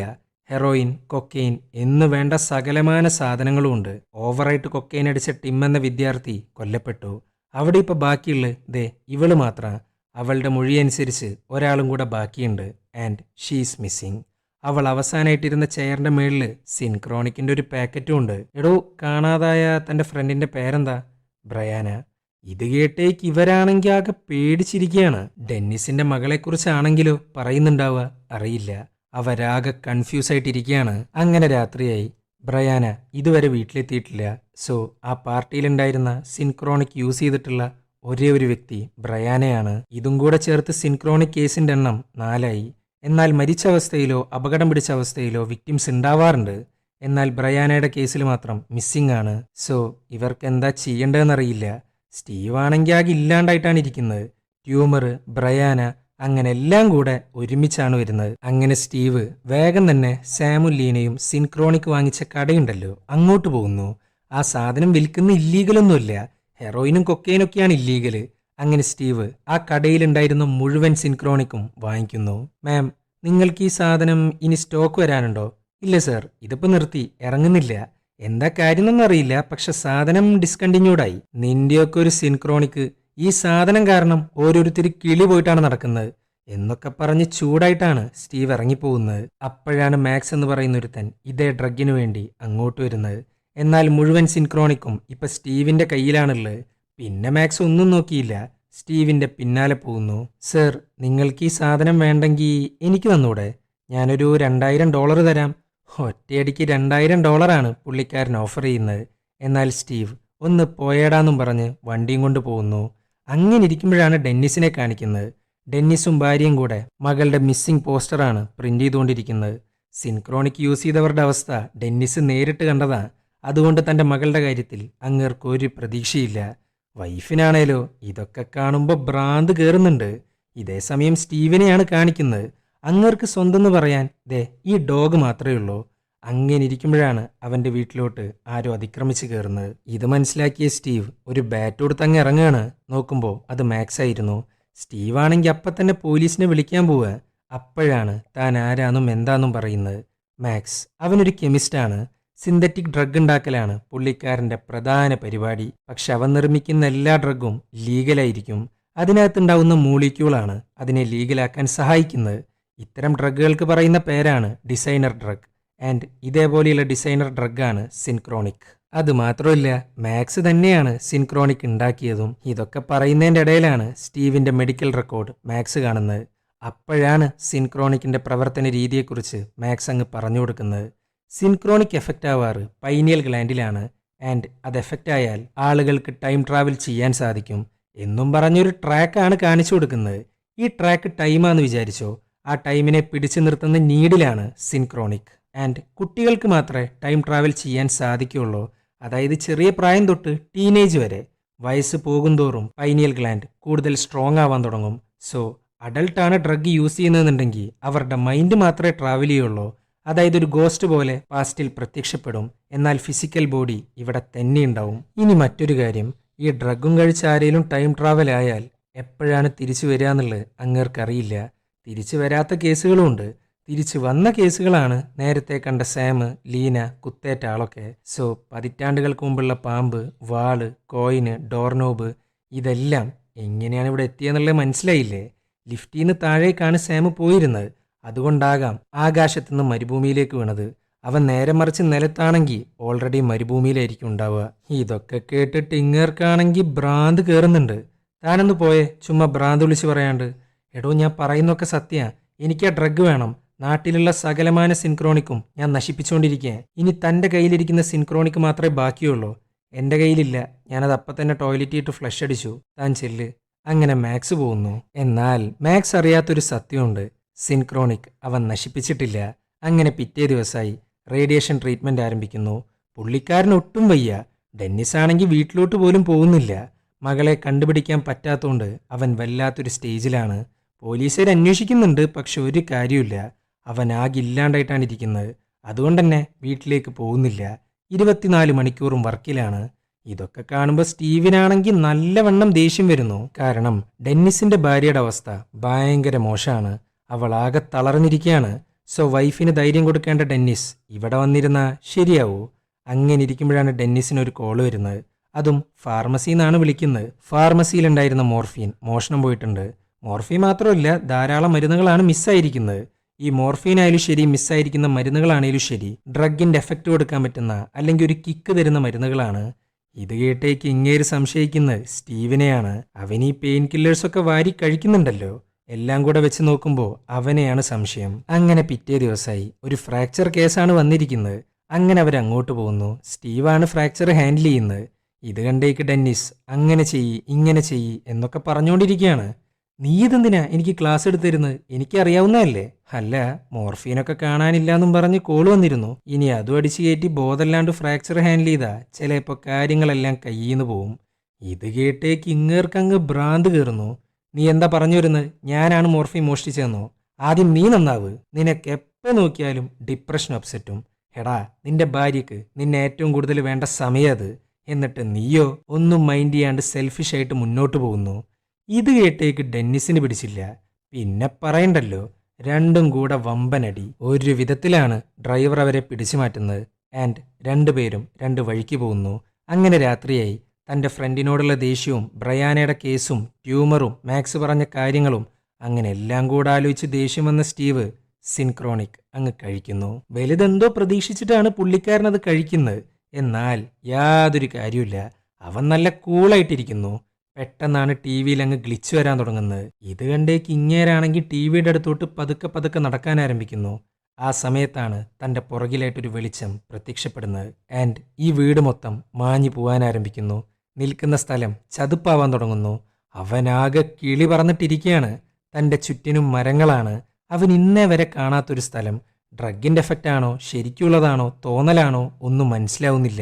ഹെറോയിൻ, കൊക്കെയിൻ എന്ന് വേണ്ട സകലമാന സാധനങ്ങളും ഉണ്ട്. ഓവറായിട്ട് കൊക്കെയിൻ അടിച്ച ടിം എന്ന വിദ്യാർത്ഥി കൊല്ലപ്പെട്ടു. അവിടെ ഇപ്പൊ ബാക്കിയുള്ള ദേ ഇവള് മാത്രം. അവളുടെ മൊഴിയനുസരിച്ച് ഒരാളും കൂടെ ബാക്കിയുണ്ട്. And she's missing. അവൾ അവസാനമായിട്ടിരുന്ന ചെയറിന്റെ മേളില് സിൻക്രോണിക്കിന്റെ ഒരു പാക്കറ്റും ഉണ്ട്. എടോ, കാണാതായ തന്റെ ഫ്രണ്ടിന്റെ പേരെന്താ? ബ്രയാന. ഇത് കേട്ടേക്ക് ഇവരാണെങ്കിൽ ആകെ പേടിച്ചിരിക്കുകയാണ്. ഡെന്നിസിന്റെ മകളെക്കുറിച്ചാണെങ്കിലോ പറയുന്നുണ്ടാവുക അറിയില്ല. അവരാകെ കൺഫ്യൂസ് ആയിട്ടിരിക്കുകയാണ്. അങ്ങനെ രാത്രിയായി. ബ്രയാന ഇതുവരെ വീട്ടിലെത്തിയിട്ടില്ല. സോ ആ പാർട്ടിയിലുണ്ടായിരുന്ന സിൻക്രോണിക് യൂസ് ചെയ്തിട്ടുള്ള ഒരേ ഒരു വ്യക്തി ബ്രയാനയാണ്. ഇതും കൂടെ ചേർത്ത് സിൻക്രോണിക് കേസിന്റെ എണ്ണം 4ആയി. എന്നാൽ മരിച്ച അവസ്ഥയിലോ അപകടം പിടിച്ച അവസ്ഥയിലോ വിക്ടിംസ് ഉണ്ടാവാറുണ്ട്. എന്നാൽ ബ്രയാനയുടെ കേസിൽ മാത്രം മിസ്സിംഗ് ആണ്. സോ ഇവർക്ക് എന്താ ചെയ്യേണ്ടതെന്നറിയില്ല. സ്റ്റീവ് ആണെങ്കിൽ ആകെ ഇല്ലാണ്ടായിട്ടാണ് ഇരിക്കുന്നത്. ട്യൂമർ, ബ്രയാന അങ്ങനെ എല്ലാം കൂടെ ഒരുമിച്ചാണ് വരുന്നത്. അങ്ങനെ സ്റ്റീവ് വേഗം തന്നെ സാമും ലീനയും സിൻക്രോണിക് വാങ്ങിച്ച കടയുണ്ടല്ലോ അങ്ങോട്ട് പോകുന്നു. ആ സാധനം വിൽക്കുന്ന ഇല്ലീഗലൊന്നുമില്ല. ഹെറോയിനും കൊക്കെയിനൊക്കെയാണ് ഇല്ലീഗല്. അങ്ങനെ സ്റ്റീവ് ആ കടയിലുണ്ടായിരുന്ന മുഴുവൻ സിൻക്രോണിക്കും വാങ്ങിക്കുന്നു. മാം, നിങ്ങൾക്ക് ഈ സാധനം ഇനി സ്റ്റോക്ക് വരാനുണ്ടോ? ഇല്ല സർ, ഇതിപ്പോ നിർത്തി, ഇറങ്ങുന്നില്ല. എന്താ കാര്യമൊന്നും അറിയില്ല, പക്ഷെ സാധനം ഡിസ്കണ്ടിന്യൂഡായി. നിന്റെയൊക്കെ ഒരു സിൻക്രോണിക്ക് ഈ സാധനം കാരണം ഓരോരുത്തർ കിളി പോയിട്ടാണ് നടക്കുന്നത് എന്നൊക്കെ പറഞ്ഞ് ചൂടായിട്ടാണ് സ്റ്റീവ് ഇറങ്ങിപ്പോകുന്നത്. അപ്പോഴാണ് മാക്സ് എന്ന് പറയുന്ന ഒരുത്തൻ ഇതേ ഡ്രഗിനു വേണ്ടി അങ്ങോട്ട് വരുന്നത്. എന്നാൽ മുഴുവൻ സിൻക്രോണിക്കും ഇപ്പൊ സ്റ്റീവിന്റെ കയ്യിലാണുള്ളത്. പിന്നെ മാക്സ് ഒന്നും നോക്കിയില്ല, സ്റ്റീവിന്റെ പിന്നാലെ പോകുന്നു. സർ, നിങ്ങൾക്ക് ഈ സാധനം വേണ്ടെങ്കിൽ എനിക്ക് തന്നൂടെ? ഞാനൊരു $2000 തരാം. ഒറ്റയടിക്ക് $2000 പുള്ളിക്കാരൻ ഓഫർ ചെയ്യുന്നത്. എന്നാൽ സ്റ്റീവ് ഒന്ന് പോയേടാന്നും പറഞ്ഞ് വണ്ടിയും കൊണ്ട് പോകുന്നു. അങ്ങനെ ഇരിക്കുമ്പോഴാണ് ഡെന്നിസിനെ കാണിക്കുന്നത്. ഡെന്നിസും ഭാര്യയും കൂടെ മകളുടെ മിസ്സിംഗ് പോസ്റ്ററാണ് പ്രിന്റ് ചെയ്തുകൊണ്ടിരിക്കുന്നത്. സിൻക്രോണിക് യൂസ് ചെയ്തവരുടെ അവസ്ഥ ഡെന്നിസ് നേരിട്ട് കണ്ടതാ. അതുകൊണ്ട് തൻ്റെ മകളുടെ കാര്യത്തിൽ അങ്ങേർക്ക് ഒരു പ്രതീക്ഷയില്ല. വൈഫിനാണേലോ ഇതൊക്കെ കാണുമ്പോൾ ഭ്രാന്ത് കയറുന്നുണ്ട്. ഇതേ സമയം സ്റ്റീവിനെയാണ് കാണിക്കുന്നത്. അങ്ങേർക്ക് സ്വന്തം എന്ന് പറയാൻ ദേ ഈ ഡോഗ് മാത്രമേ ഉള്ളൂ. അങ്ങനെ ഇരിക്കുമ്പോഴാണ് അവൻ്റെ വീട്ടിലോട്ട് ആരോ അതിക്രമിച്ച് കയറുന്നത്. ഇത് മനസ്സിലാക്കിയ സ്റ്റീവ് ഒരു ബാറ്റ് കൊടുത്ത് അങ്ങ് ഇറങ്ങുകയാണ്. നോക്കുമ്പോൾ അത് മാക്സ് ആയിരുന്നു. സ്റ്റീവ് ആണെങ്കിൽ അപ്പം തന്നെ പോലീസിനെ വിളിക്കാൻ പോവുക. അപ്പോഴാണ് താൻ ആരാന്നും എന്താന്നും പറയുന്നത്. മാക്സ് അവനൊരു കെമിസ്റ്റാണ്. സിന്തറ്റിക് ഡ്രഗ് ഉണ്ടാക്കലാണ് പുള്ളിക്കാരൻ്റെ പ്രധാന പരിപാടി. പക്ഷെ അവൻ നിർമ്മിക്കുന്ന എല്ലാ ഡ്രഗും ലീഗലായിരിക്കും. അതിനകത്തുണ്ടാവുന്ന മൂളിക്യൂളാണ് അതിനെ ലീഗലാക്കാൻ സഹായിക്കുന്നത്. ഇത്തരം ഡ്രഗുകൾക്ക് പറയുന്ന പേരാണ് ഡിസൈനർ ഡ്രഗ്. ആൻഡ് ഇതേപോലെയുള്ള ഡിസൈനർ ഡ്രഗാണ് സിൻക്രോണിക്. അതുമാത്രമല്ല, മാക്സ് തന്നെയാണ് സിൻക്രോണിക് ഉണ്ടാക്കിയതും. ഇതൊക്കെ പറയുന്നതിൻ്റെ ഇടയിലാണ് സ്റ്റീവിൻ്റെ മെഡിക്കൽ റെക്കോർഡ് മാക്സ് കാണുന്നത്. അപ്പോഴാണ് സിൻക്രോണിക്കിൻ്റെ പ്രവർത്തന രീതിയെക്കുറിച്ച് മാക്സ് അങ്ങ് പറഞ്ഞു കൊടുക്കുന്നത്. സിൻക്രോണിക് എഫക്റ്റ് ആവാറ് പൈനിയൽ ഗ്ലാൻഡിലാണ്. ആൻഡ് അത് എഫക്റ്റ് ആയാൽ ആളുകൾക്ക് ടൈം ട്രാവൽ ചെയ്യാൻ സാധിക്കും എന്നും പറഞ്ഞൊരു ട്രാക്കാണ് കാണിച്ചു കൊടുക്കുന്നത്. ഈ ട്രാക്ക് ടൈമാന്ന് വിചാരിച്ചോ? ആ ടൈമിനെ പിടിച്ചു നിർത്തുന്ന നീഡിലാണ് സിൻക്രോണിക്. ആൻഡ് കുട്ടികൾക്ക് മാത്രമേ ടൈം ട്രാവൽ ചെയ്യാൻ സാധിക്കുകയുള്ളൂ. അതായത് ചെറിയ പ്രായം തൊട്ട് ടീനേജ് വരെ. വയസ്സ് പോകുന്തോറും പൈനിയൽ ഗ്ലാൻഡ് കൂടുതൽ സ്ട്രോങ് ആവാൻ തുടങ്ങും. സോ അഡൾട്ടാണ് ഡ്രഗ് യൂസ് ചെയ്യുന്നതെന്നുണ്ടെങ്കിൽ അവരുടെ മൈൻഡ് മാത്രമേ ട്രാവൽ ചെയ്യുള്ളൂ. അതായത് ഒരു ഗോസ്റ്റ് പോലെ പാസ്റ്റിൽ പ്രത്യക്ഷപ്പെടും. എന്നാൽ ഫിസിക്കൽ ബോഡി ഇവിടെ തന്നെ ഉണ്ടാവും. ഇനി മറ്റൊരു കാര്യം, ഈ ഡ്രഗും കഴിച്ച് ആരെങ്കിലും ടൈം ട്രാവൽ ആയാൽ എപ്പോഴാണ് തിരിച്ചു വരിക എന്നുള്ളത് അങ്ങേർക്കറിയില്ല. തിരിച്ചു വരാത്ത കേസുകളും ഉണ്ട്. തിരിച്ചു വന്ന കേസുകളാണ് നേരത്തെ കണ്ട സാം, ലീന, കുത്തേറ്റ ആളൊക്കെ. സോ പതിറ്റാണ്ടുകൾക്ക് മുമ്പുള്ള പാമ്പ്, വാള്, കോയിന്, ഡോർനോബ് ഇതെല്ലാം എങ്ങനെയാണ് ഇവിടെ എത്തിയെന്നുള്ളത് മനസ്സിലായില്ലേ? ലിഫ്റ്റിൽ നിന്ന് താഴേക്കാണ് സാം പോയിരുന്നത്. അതുകൊണ്ടാകാം ആകാശത്തു നിന്ന് മരുഭൂമിയിലേക്ക് വീണത്. അവൻ നേരെ മറിച്ച് നിലത്താണെങ്കിൽ ഓൾറെഡി മരുഭൂമിയിലായിരിക്കും ഉണ്ടാവുക. ഇതൊക്കെ കേട്ടിട്ട് ഇങ്ങേർക്കാണെങ്കിൽ ഭ്രാന്ത് കയറുന്നുണ്ട്. താനൊന്ന് പോയേ, ചുമ്മാ ഭ്രാന്ത് വിളിച്ച് പറയാണ്ട്. എടോ, ഞാൻ പറയുന്നൊക്കെ സത്യ. എനിക്ക് ആ ഡ്രഗ് വേണം. നാട്ടിലുള്ള സകലമാന സിൻക്രോണിക്കും ഞാൻ നശിപ്പിച്ചുകൊണ്ടിരിക്കുക. ഇനി തൻ്റെ കയ്യിലിരിക്കുന്ന സിൻക്രോണിക്ക് മാത്രമേ ബാക്കിയുള്ളൂ. എൻ്റെ കയ്യിലില്ല. ഞാനത് അപ്പം തന്നെ ടോയ്ലറ്റിൽ ഇട്ട് ഫ്ലഷ് അടിച്ചു. താൻ ചെല്ല്. അങ്ങനെ മാക്സ് പോകുന്നു. എന്നാൽ മാക്സ് അറിയാത്തൊരു സത്യമുണ്ട്. സിൻക്രോണിക് അവൻ നശിപ്പിച്ചിട്ടില്ല. അങ്ങനെ പിറ്റേ ദിവസമായി. റേഡിയേഷൻ ട്രീറ്റ്മെൻറ്റ് ആരംഭിക്കുന്നു. പുള്ളിക്കാരൻ ഒട്ടും വയ്യ. ഡെന്നിസ് ആണെങ്കിൽ വീട്ടിലോട്ട് പോലും പോകുന്നില്ല. മകളെ കണ്ടുപിടിക്കാൻ പറ്റാത്തതുകൊണ്ട് അവൻ വല്ലാത്തൊരു സ്റ്റേജിലാണ്. പോലീസുകാർ അന്വേഷിക്കുന്നുണ്ട്, പക്ഷെ ഒരു കാര്യമില്ല. അവൻ ആകെ ഇല്ലാണ്ടായിട്ടാണ് ഇരിക്കുന്നത്. അതുകൊണ്ടുതന്നെ വീട്ടിലേക്ക് പോകുന്നില്ല. 24 മണിക്കൂറും വർക്കിലാണ്. ഇതൊക്കെ കാണുമ്പോൾ സ്റ്റീവിനാണെങ്കിൽ നല്ലവണ്ണം ദേഷ്യം വരുന്നു. കാരണം ഡെന്നിസിന്റെ ഭാര്യയുടെ അവസ്ഥ ഭയങ്കര മോശമാണ്. അവൾ ആകെ തളർന്നിരിക്കുകയാണ്. സോ വൈഫിന് ധൈര്യം കൊടുക്കേണ്ട ഡെന്നിസ് ഇവിടെ വന്നിരുന്നാ ശരിയാവൂ? അങ്ങനെ ഇരിക്കുമ്പോഴാണ് ഡെന്നിസിന് ഒരു കോള് വരുന്നത്. അതും ഫാർമസിയിൽ നിന്നാണ് വിളിക്കുന്നത്. ഫാർമസിയിലുണ്ടായിരുന്ന മോർഫീൻ മോഷണം പോയിട്ടുണ്ട്. മോർഫീൻ മാത്രമല്ല, ധാരാളം മരുന്നുകളാണ് മിസ്സായിരിക്കുന്നത്. ഈ മോർഫീൻ ആയാലും ശരി, മിസ്സായിരിക്കുന്ന മരുന്നുകളാണേലും ശരി, ഡ്രഗിന്റെ എഫക്റ്റ് കൊടുക്കാൻ പറ്റുന്ന അല്ലെങ്കിൽ ഒരു കിക്ക് തരുന്ന മരുന്നുകളാണ്. ഇത് കേട്ടേക്ക് ഇങ്ങേര് സംശയിക്കുന്നത് സ്റ്റീവിനെയാണ്. അവൻ ഈ പെയിൻ കില്ലേഴ്സൊക്കെ വാരി കഴിക്കുന്നുണ്ടല്ലോ. എല്ലാം കൂടെ വെച്ച് നോക്കുമ്പോൾ അവനെയാണ് സംശയം. അങ്ങനെ പിറ്റേ ദിവസമായി ഒരു ഫ്രാക്ചർ കേസാണ് വന്നിരിക്കുന്നത്. അങ്ങനെ അവരങ്ങോട്ട് പോകുന്നു. സ്റ്റീവാണ് ഫ്രാക്ചർ ഹാൻഡിൽ ചെയ്യുന്നത്. ഇത് കണ്ടേക്ക് ഡെന്നിസ് അങ്ങനെ ചെയ്യ് ഇങ്ങനെ ചെയ്യ് എന്നൊക്കെ പറഞ്ഞുകൊണ്ടിരിക്കുകയാണ്. നീ ഇതെന്തിനാ എനിക്ക് ക്ലാസ് എടുത്തിരുന്നത്? എനിക്കറിയാവുന്നതല്ലേ? അല്ല, മോർഫീനൊക്കെ കാണാനില്ലാന്നും പറഞ്ഞ് കോള് വന്നിരുന്നു. ഇനി അതും അടിച്ചു കയറ്റി ബോധല്ലാണ്ട് ഫ്രാക്ചർ ഹാൻഡിൽ ചെയ്താ ചിലപ്പോൾ കാര്യങ്ങളെല്ലാം കയ്യിന്ന് പോവും. ഇത് കേട്ടേക്ക് ഇങ്ങേർക്കങ്ങ് ഭ്രാന്ത് കയറുന്നു. നീ എന്താ പറഞ്ഞു വരുന്നത്? ഞാനാണ് മോർഫീൻ മോഷ്ടിച്ചതെന്നോ? ആദ്യം നീ നന്നാവ്. നിനക്ക് എപ്പോൾ നോക്കിയാലും ഡിപ്രഷൻ അപ്സെറ്റും. എടാ, നിന്റെ ഭാര്യക്ക് നിന്നെ ഏറ്റവും കൂടുതൽ വേണ്ട സമയം അത്. എന്നിട്ട് നീയോ ഒന്നും മൈൻഡ് ചെയ്യാണ്ട് സെൽഫിഷായിട്ട് മുന്നോട്ട് പോകുന്നു. ഇത് കേട്ടേക്ക് ഡെന്നിസിന് പിടിച്ചില്ല. പിന്നെ പറയണ്ടല്ലോ, രണ്ടും കൂടെ വമ്പനടി. ഒരു വിധത്തിലാണ് ഡ്രൈവർ അവരെ പിടിച്ചു മാറ്റുന്നത്. ആൻഡ് രണ്ടുപേരും രണ്ട് വഴിക്ക് പോകുന്നു. അങ്ങനെ രാത്രിയായി. തൻ്റെ ഫ്രണ്ടിനോടുള്ള ദേഷ്യവും ബ്രയാനയുടെ കേസും ട്യൂമറും മാക്സ് പറഞ്ഞ കാര്യങ്ങളും അങ്ങനെ എല്ലാം കൂടെ ആലോചിച്ച് ദേഷ്യം വന്ന സ്റ്റീവ് സിൻക്രോണിക് അങ്ങ് കഴിക്കുന്നു. വലുതെന്തോ പ്രതീക്ഷിച്ചിട്ടാണ് പുള്ളിക്കാരനത് കഴിക്കുന്നത്. എന്നാൽ യാതൊരു കാര്യമില്ല. അവൻ നല്ല കൂളായിട്ടിരിക്കുന്നു. പെട്ടെന്നാണ് ടി വിയിൽ അങ്ങ് ഗ്ലിച്ച് വരാൻ തുടങ്ങുന്നത്. ഇത് കണ്ടേക്ക് ഇങ്ങേരാണെങ്കിൽ ടി വിയുടെ അടുത്തോട്ട് പതുക്കെ പതുക്കെ നടക്കാൻ ആരംഭിക്കുന്നു. ആ സമയത്താണ് തൻ്റെ പുറകിലായിട്ടൊരു വെളിച്ചം പ്രത്യക്ഷപ്പെടുന്നത്. ആൻഡ് ഈ വീട് മൊത്തം മാഞ്ഞു പോകാൻ ആരംഭിക്കുന്നു. നിൽക്കുന്ന സ്ഥലം ചതുപ്പാവാൻ തുടങ്ങുന്നു. അവനാകെ കിളി പറന്നിട്ടിരിക്കുകയാണ്. തൻ്റെ ചുറ്റിനും മരങ്ങളാണ്. അവൻ ഇന്നേ വരെ കാണാത്തൊരു സ്ഥലം. ഡ്രഗിൻ്റെ എഫക്റ്റ് ആണോ ശരിക്കുള്ളതാണോ തോന്നലാണോ ഒന്നും മനസ്സിലാവുന്നില്ല.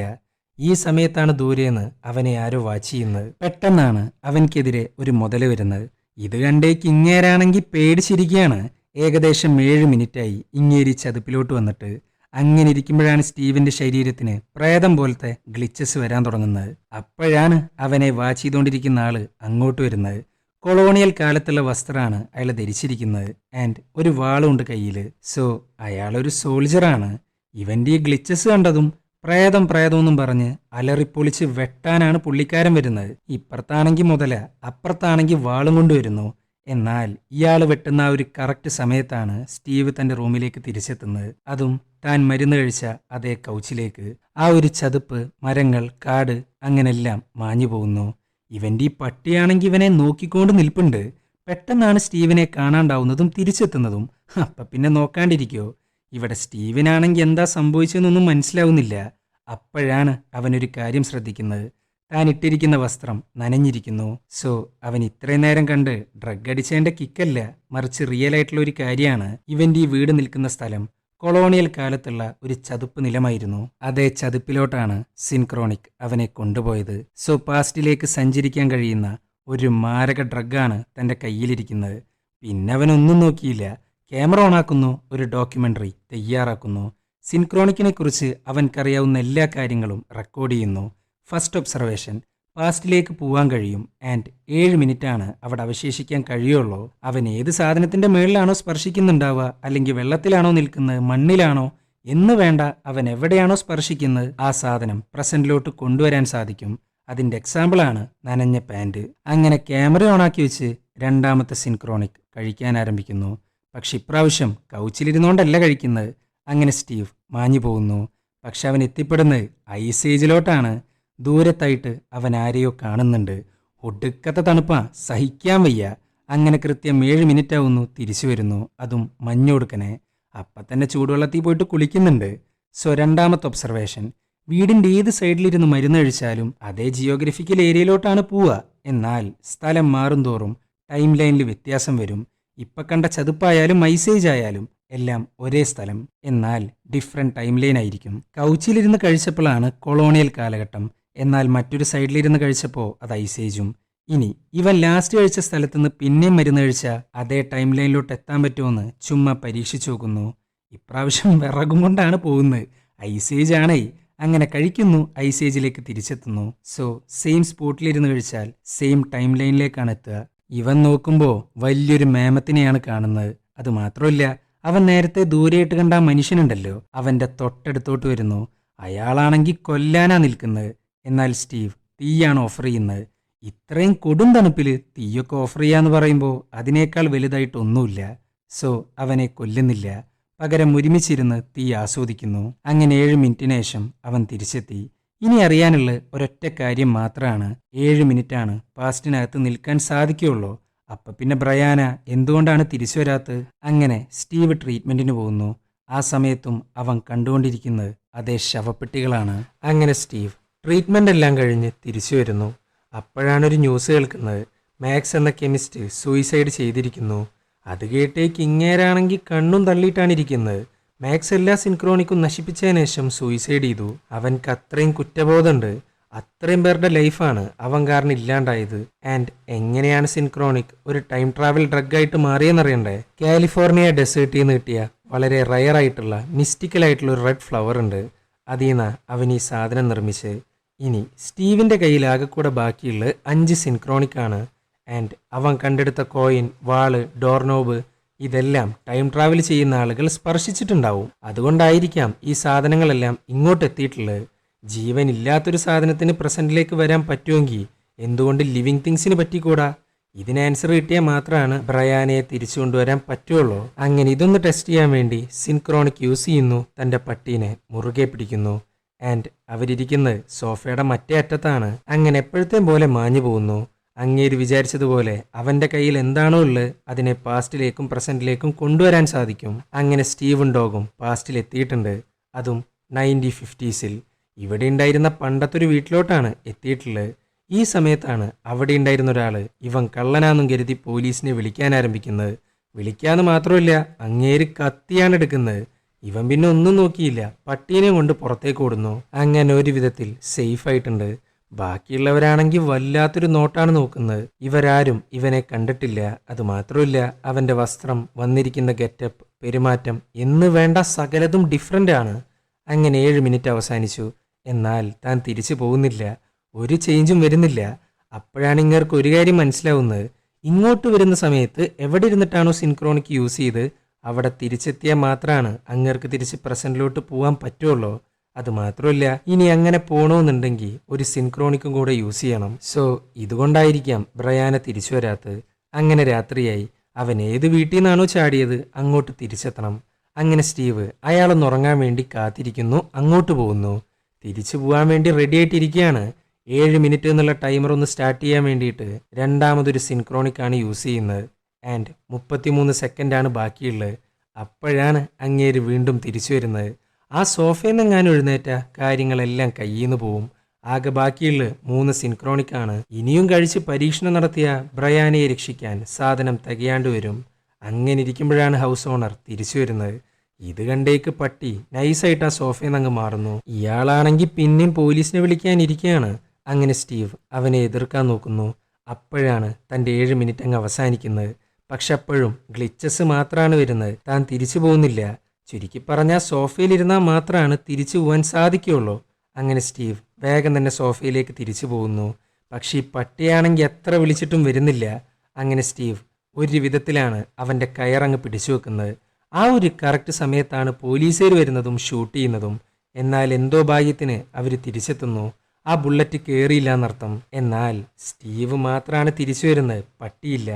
ഈ സമയത്താണ് ദൂരേന്ന് അവനെ ആരോ വാച്ച് ചെയ്യുന്നത്. പെട്ടെന്നാണ് അവൻക്കെതിരെ ഒരു മുതല് വരുന്നത്. ഇത് കണ്ടേക്ക് ഇങ്ങേരാണെങ്കിൽ പേടിച്ചിരിക്കുകയാണ്. ഏകദേശം 7 മിനിറ്റായി ഇങ്ങേരി ചതുപ്പിലോട്ട് വന്നിട്ട്. അങ്ങനെ ഇരിക്കുമ്പോഴാണ് സ്റ്റീവിന്റെ ശരീരത്തിന് പ്രേതം പോലത്തെ ഗ്ലിച്ചസ് വരാൻ തുടങ്ങുന്നത്. അപ്പോഴാണ് അവനെ വാച്ച് ചെയ്തുകൊണ്ടിരിക്കുന്ന ആള് അങ്ങോട്ട് വരുന്നത്. കൊളോണിയൽ കാലത്തുള്ള വസ്ത്രമാണ് അയാൾ ധരിച്ചിരിക്കുന്നത്. ആൻഡ് ഒരു വാളുണ്ട് കയ്യില്. സോ അയാളൊരു സോൾജറാണ്. ഇവന്റെ ഈ ഗ്ലിച്ചസ് കണ്ടതും പ്രേതം എന്നും പറഞ്ഞ് അലറിപ്പൊളിച്ച് വെട്ടാനാണ് പുള്ളിക്കാരൻ വരുന്നത്. ഇപ്പുറത്താണെങ്കിൽ മുതല, അപ്പുറത്താണെങ്കിൽ വാളും കൊണ്ടുവരുന്നു. എന്നാൽ ഇയാൾ വെട്ടുന്ന ആ ഒരു കറക്റ്റ് സമയത്താണ് സ്റ്റീവ് തന്റെ റൂമിലേക്ക് തിരിച്ചെത്തുന്നത്. അതും താൻ മരുന്ന് കഴിച്ച അതേ കൗച്ചിലേക്ക്. ആ ഒരു ചതുപ്പ്, മരങ്ങൾ, കാട് അങ്ങനെല്ലാം മാഞ്ഞു പോകുന്നു. ഇവന്റെ ഈ പട്ടിയാണെങ്കിൽ ഇവനെ നോക്കിക്കൊണ്ട് നിൽപ്പുണ്ട്. പെട്ടെന്നാണ് സ്റ്റീവിനെ കാണാണ്ടാവുന്നതും തിരിച്ചെത്തുന്നതും. അപ്പം പിന്നെ നോക്കാണ്ടിരിക്കോ? ഇവിടെ സ്റ്റീവിനാണെങ്കിൽ എന്താ സംഭവിച്ചതെന്നൊന്നും മനസ്സിലാവുന്നില്ല. അപ്പോഴാണ് അവനൊരു കാര്യം ശ്രദ്ധിക്കുന്നത്. താൻ ഇട്ടിരിക്കുന്ന വസ്ത്രം നനഞ്ഞിരിക്കുന്നു. സോ അവൻ ഇത്രയും നേരം കണ്ട് ഡ്രഗ് അടിച്ചതിന്റെ കിക്കല്ല, മറിച്ച് റിയൽ ആയിട്ടുള്ള ഒരു കാര്യമാണ്. ഇവന്റെ ഈ വീട് നിൽക്കുന്ന സ്ഥലം കൊളോണിയൽ കാലത്തുള്ള ഒരു ചതുപ്പ് നിലമായിരുന്നു. അതേ ചതുപ്പിലോട്ടാണ് സിൻക്രോണിക് അവനെ കൊണ്ടുപോയത്. സോ പാസ്റ്റിലേക്ക് സഞ്ചരിക്കാൻ കഴിയുന്ന ഒരു മാരക ഡ്രഗാണ് തൻ്റെ കയ്യിലിരിക്കുന്നത്. പിന്നെ അവനൊന്നും നോക്കിയില്ല. ക്യാമറ ഓണാക്കുന്നു, ഒരു ഡോക്യുമെൻ്ററി തയ്യാറാക്കുന്നു. സിൻക്രോണിക്കിനെ കുറിച്ച് അവൻക്കറിയാവുന്ന എല്ലാ കാര്യങ്ങളും റെക്കോർഡ് ചെയ്യുന്നു. ഫസ്റ്റ് ഒബ്സർവേഷൻ, പാസ്റ്റിലേക്ക് പോകാൻ കഴിയും. ആൻഡ് 7 മിനിറ്റാണ് അവിടെ അവശേഷിക്കാൻ കഴിയുള്ളൂ. അവൻ ഏത് സാധനത്തിൻ്റെ മുകളിലാണോ സ്പർശിക്കുന്നുണ്ടാവുക, അല്ലെങ്കിൽ വെള്ളത്തിലാണോ നിൽക്കുന്നത്, മണ്ണിലാണോ എന്ന് വേണ്ട, അവൻ എവിടെയാണോ സ്പർശിക്കുന്നത് ആ സാധനം പ്രസന്റിലോട്ട് കൊണ്ടുവരാൻ സാധിക്കും. അതിൻ്റെ എക്സാമ്പിളാണ് നനഞ്ഞ പാൻറ്. അങ്ങനെ ക്യാമറ ഓണാക്കി വെച്ച് രണ്ടാമത്തെ സിൻക്രോണിക് കഴിക്കാൻ ആരംഭിക്കുന്നു. പക്ഷെ ഇപ്രാവശ്യം കൗച്ചിലിരുന്നോണ്ടല്ല കഴിക്കുന്നത്. അങ്ങനെ സ്റ്റീവ് മാഞ്ഞു പോകുന്നു. പക്ഷെ അവൻ എത്തിപ്പെടുന്നത് ഐസ് ഏജിലോട്ടാണ്. ദൂരത്തായിട്ട് അവൻ ആരെയോ കാണുന്നുണ്ട്. ഒടുക്കത്തെ തണുപ്പാ, സഹിക്കാൻ വയ്യ. അങ്ങനെ കൃത്യം 7 മിനിറ്റ് ആവുന്നു, തിരിച്ചു വരുന്നു. അതും മഞ്ഞൊടുക്കനെ. അപ്പം തന്നെ ചൂടുവെള്ളത്തിൽ പോയിട്ട് കുളിക്കുന്നുണ്ട്. സോ രണ്ടാമത്തെ ഒബ്സർവേഷൻ, വീടിൻ്റെ ഏത് സൈഡിലിരുന്ന് മരുന്ന് കഴിച്ചാലും അതേ ജിയോഗ്രഫിക്കൽ ഏരിയയിലോട്ടാണ് പോവുക. എന്നാൽ സ്ഥലം മാറും തോറും ടൈം ലൈനിൽ വ്യത്യാസം വരും. ഇപ്പം കണ്ട ചതുപ്പായാലും ഐസേജ് ആയാലും എല്ലാം ഒരേ സ്ഥലം, എന്നാൽ ഡിഫറെൻറ്റ് ടൈം ലൈൻ ആയിരിക്കും. കൗച്ചിലിരുന്ന് കഴിച്ചപ്പോഴാണ് കൊളോണിയൽ കാലഘട്ടം. എന്നാൽ മറ്റൊരു സൈഡിലിരുന്ന് കഴിച്ചപ്പോൾ അത് ഐസേജും. ഇനി ഇവൻ ലാസ്റ്റ് കഴിച്ച സ്ഥലത്തുനിന്ന് പിന്നെയും മരുന്ന് കഴിച്ചാൽ അതേ ടൈം ലൈനിലോട്ട് എത്താൻ പറ്റുമെന്ന് ചുമ്മാ പരീക്ഷിച്ചു നോക്കുന്നു. ഇപ്രാവശ്യം വിറകും കൊണ്ടാണ് പോകുന്നത്. ഐസേജ് ആണേ. അങ്ങനെ കഴിക്കുന്നു, ഐസേജിലേക്ക് തിരിച്ചെത്തുന്നു. സോ സെയിം സ്പോട്ടിലിരുന്ന് കഴിച്ചാൽ സെയിം ടൈം ലൈനിലേക്കാണ് എത്തുക. ഇവൻ നോക്കുമ്പോൾ വലിയൊരു മേമത്തിനെയാണ് കാണുന്നത്. അത് മാത്രമല്ല, അവൻ നേരത്തെ ദൂരെയായിട്ട് കണ്ട ആ മനുഷ്യനുണ്ടല്ലോ, അവന്റെ തൊട്ടടുത്തോട്ട് വരുന്നു. അയാളാണെങ്കിൽ കൊല്ലാനാ നിൽക്കുന്നത്. എന്നാൽ സ്റ്റീവ് തീയാണ് ഓഫർ ചെയ്യുന്നത്. ഇത്രയും കൊടും തണുപ്പില് തീയൊക്കെ ഓഫർ ചെയ്യാന്ന് പറയുമ്പോൾ അതിനേക്കാൾ വലുതായിട്ടൊന്നുമില്ല. സോ അവനെ കൊല്ലുന്നില്ല, പകരം ഒരുമിച്ചിരുന്ന് തീ ആസ്വദിക്കുന്നു. അങ്ങനെ 7 മിനിറ്റിന് ശേഷം അവൻ തിരിച്ചെത്തി. ഇനി അറിയാനുള്ള ഒരൊറ്റ കാര്യം മാത്രമാണ്, 7 മിനിറ്റാണ് പാസ്റ്റിനകത്ത് നിൽക്കാൻ സാധിക്കുകയുള്ളൂ. അപ്പൊ പിന്നെ ബ്രയാന എന്തുകൊണ്ടാണ് തിരിച്ചു വരാത്തത്? അങ്ങനെ സ്റ്റീവ് ട്രീറ്റ്മെന്റിന് പോകുന്നു. ആ സമയത്തും അവൻ കണ്ടുകൊണ്ടിരിക്കുന്നത് അതേ ശവപ്പെട്ടികളാണ്. അങ്ങനെ സ്റ്റീവ് ട്രീറ്റ്മെന്റ് എല്ലാം കഴിഞ്ഞ് തിരിച്ചു വരുന്നു. അപ്പോഴാണൊരു ന്യൂസ് കേൾക്കുന്നത്, മാക്സ് എന്ന കെമിസ്റ്റ് സൂയിസൈഡ് ചെയ്തിരിക്കുന്നു. അത് കേട്ടേക്ക് ഇങ്ങേരാണെങ്കിൽ കണ്ണും തള്ളിയിട്ടാണ് ഇരിക്കുന്നത്. മാക്സ് എല്ലാ സിൻക്രോണിക്കും നശിപ്പിച്ചതിന് ശേഷം സൂയിസൈഡ് ചെയ്തു. അവൻക്ക് അത്രയും കുറ്റബോധമുണ്ട്. അത്രയും പേരുടെ ലൈഫാണ് അവൻ കാരണം ഇല്ലാണ്ടായത്. ആൻഡ് എങ്ങനെയാണ് സിൻക്രോണിക് ഒരു ടൈം ട്രാവൽ ഡ്രഗായിട്ട് മാറിയെന്നറിയണ്ടേ? കാലിഫോർണിയ ഡെസേർട്ടിൽ നിന്ന് കിട്ടിയ വളരെ റയർ ആയിട്ടുള്ള മിസ്റ്റിക്കൽ ആയിട്ടുള്ള ഒരു റെഡ് ഫ്ലവർ ഉണ്ട്. അതിൽ നിന്നാണ് അവൻ ഈ സാധനം നിർമ്മിച്ച്. ഇനി സ്റ്റീവിൻ്റെ കയ്യിൽ ആകെക്കൂടെ ബാക്കിയുള്ള 5 സിൻക്രോണിക്കാണ്. ആൻഡ് അവൻ കണ്ടെടുത്ത കോയിൻ, വാള്, ഡോർനോബ് ഇതെല്ലാം ടൈം ട്രാവൽ ചെയ്യുന്ന ആളുകൾ സ്പർശിച്ചിട്ടുണ്ടാവും. അതുകൊണ്ടായിരിക്കാം ഈ സാധനങ്ങളെല്ലാം ഇങ്ങോട്ട് എത്തിയിട്ടുള്ളത്. ജീവൻ ഇല്ലാത്തൊരു സാധനത്തിന് പ്രസന്റിലേക്ക് വരാൻ പറ്റുമെങ്കിൽ എന്തുകൊണ്ട് ലിവിങ് തിങ്സിന് പറ്റിക്കൂടാ? ഇതിന് ആൻസർ കിട്ടിയാൽ മാത്രമാണ് ബ്രയാനയെ തിരിച്ചു കൊണ്ടുവരാൻ പറ്റുള്ളൂ. അങ്ങനെ ഇതൊന്ന് ടെസ്റ്റ് ചെയ്യാൻ വേണ്ടി സിൻക്രോണിക് യൂസ് ചെയ്യുന്നു. തൻ്റെ പട്ടീനെ മുറുകെ പിടിക്കുന്നു. ആൻഡ് അവരിയ്ക്കുന്നത് സോഫയുടെ മറ്റേ അറ്റത്താണ്. അങ്ങനെ എപ്പോഴത്തെയും പോലെ മാഞ്ഞു പോകുന്നു. അങ്ങേര് വിചാരിച്ചതുപോലെ അവൻ്റെ കയ്യിൽ എന്താണോ ഉള്ളത് അതിനെ പാസ്റ്റിലേക്കും പ്രസന്റിലേക്കും കൊണ്ടുവരാൻ സാധിക്കും. അങ്ങനെ സ്റ്റീവും ഡോഗും പാസ്റ്റിൽ എത്തിയിട്ടുണ്ട്. അതും 1950s. ഇവിടെ ഉണ്ടായിരുന്ന പണ്ടത്തൊരു വീട്ടിലോട്ടാണ് എത്തിയിട്ടുള്ളത്. ഈ സമയത്താണ് അവിടെ ഉണ്ടായിരുന്ന ഒരാൾ ഇവൻ കള്ളനാന്നും കരുതി പോലീസിനെ വിളിക്കാൻ ആരംഭിക്കുന്നത്. വിളിക്കാന്ന് മാത്രമല്ല, അങ്ങേര് കത്തിയാണ് എടുക്കുന്നത്. ഇവൻ പിന്നെ ഒന്നും നോക്കിയില്ല, പട്ടീനെ കൊണ്ട് പുറത്തേക്ക് ഓടുന്നു. അങ്ങനെ ഒരു വിധത്തിൽ സേഫ് ആയിട്ടുണ്ട്. ബാക്കിയുള്ളവരാണെങ്കിൽ വല്ലാത്തൊരു നോട്ടാണ് നോക്കുന്നത്. ഇവരാരും ഇവനെ കണ്ടിട്ടില്ല. അതുമാത്രമല്ല, അവൻ്റെ വസ്ത്രം, വന്നിരിക്കുന്ന ഗെറ്റപ്പ്, പെരുമാറ്റം എന്ന് വേണ്ട സകലതും ഡിഫറൻ്റ് ആണ്. അങ്ങനെ 7 മിനിറ്റ് അവസാനിച്ചു. എന്നാൽ താൻ തിരിച്ചു പോകുന്നില്ല. ഒരു ചേഞ്ചും വരുന്നില്ല. അപ്പോഴാണ് ഇങ്ങർക്ക് ഒരു കാര്യം മനസ്സിലാവുന്നത്. ഇങ്ങോട്ട് വരുന്ന സമയത്ത് എവിടെ ഇരുന്നിട്ടാണോ സിൻക്രോണിക് യൂസ് ചെയ്ത് അവിടെ തിരിച്ചെത്തിയാൽ മാത്രമാണ് അങ്ങർക്ക് തിരിച്ച് പ്രസന്റിലോട്ട് പോകാൻ പറ്റുള്ളൂ. അതുമാത്രമല്ല, ഇനി അങ്ങനെ പോകണമെന്നുണ്ടെങ്കിൽ ഒരു സിൻക്രോണിക്കും കൂടെ യൂസ് ചെയ്യണം. സോ ഇതുകൊണ്ടായിരിക്കാം ബ്രയാന തിരിച്ചു വരാത്തത്. അങ്ങനെ രാത്രിയായി. അവൻ ഏത് വീട്ടിൽ നിന്നാണോ ചാടിയത് അങ്ങോട്ട് തിരിച്ചെത്തണം. അങ്ങനെ സ്റ്റീവ് അയാളൊന്ന് ഉറങ്ങാൻ വേണ്ടി കാത്തിരിക്കുന്നു. അങ്ങോട്ട് പോകുന്നു. തിരിച്ചു പോകാൻ വേണ്ടി റെഡി ആയിട്ടിരിക്കുകയാണ്. 7 മിനിറ്റ് എന്നുള്ള ടൈമർ ഒന്ന് സ്റ്റാർട്ട് ചെയ്യാൻ വേണ്ടിയിട്ട് രണ്ടാമതൊരു സിൻക്രോണിക്കാണ് യൂസ് ചെയ്യുന്നത്. ആൻഡ് 33 സെക്കൻഡാണ് ബാക്കിയുള്ളത്. അപ്പോഴാണ് അങ്ങേര് വീണ്ടും തിരിച്ചു വരുന്നത്. ആ സോഫയിൽ നിന്നെങ്ങാനും എഴുന്നേറ്റ കാര്യങ്ങളെല്ലാം കയ്യിൽ നിന്ന് പോവും. ആകെ ബാക്കിയുള്ള 3 സിൻക്രോണിക്കാണ്. ഇനിയും കഴിച്ച് പരീക്ഷണം നടത്തിയ ബ്രയാനയെ രക്ഷിക്കാൻ സാധനം തികയാണ്ട് വരും. അങ്ങനെ ഇരിക്കുമ്പോഴാണ് ഹൗസ് ഓണർ തിരിച്ചു വരുന്നത്. ഇത് കണ്ടേക്ക് പട്ടി നൈസായിട്ട് ആ സോഫയിൽ നിന്ന് അങ്ങ് മാറുന്നു. ഇയാളാണെങ്കിൽ പിന്നെയും പോലീസിനെ വിളിക്കാനിരിക്കുകയാണ്. അങ്ങനെ സ്റ്റീവ് അവനെ എതിർക്കാൻ നോക്കുന്നു. അപ്പോഴാണ് തൻ്റെ 7 മിനിറ്റ് അങ്ങ് അവസാനിക്കുന്നത്. പക്ഷെ അപ്പോഴും ഗ്ലിച്ചസ് മാത്രമാണ് വരുന്നത്. താൻ തിരിച്ചു പോകുന്നില്ല. ചുരുക്കി പറഞ്ഞാൽ സോഫയിലിരുന്നാൽ മാത്രമാണ് തിരിച്ചു പോകാൻ സാധിക്കുകയുള്ളൂ. അങ്ങനെ സ്റ്റീവ് വേഗം തന്നെ സോഫയിലേക്ക് തിരിച്ചു പോകുന്നു. പക്ഷേ ഈ പട്ടിയാണെങ്കിൽ എത്ര വിളിച്ചിട്ടും വരുന്നില്ല. അങ്ങനെ സ്റ്റീവ് ഒരു വിധത്തിലാണ് അവൻ്റെ കയറങ്ങ് പിടിച്ചു വെക്കുന്നത്. ആ ഒരു കറക്റ്റ് സമയത്താണ് പോലീസുകാർ വരുന്നതും ഷൂട്ട് ചെയ്യുന്നതും. എന്നാൽ എന്തോ ഭാഗ്യത്തിന് അവർ തിരിച്ചെത്തുന്നു. ആ ബുള്ളറ്റ് കയറിയില്ല എന്നർത്ഥം. എന്നാൽ സ്റ്റീവ് മാത്രമാണ് തിരിച്ചു വരുന്നത്, പട്ടിയില്ല.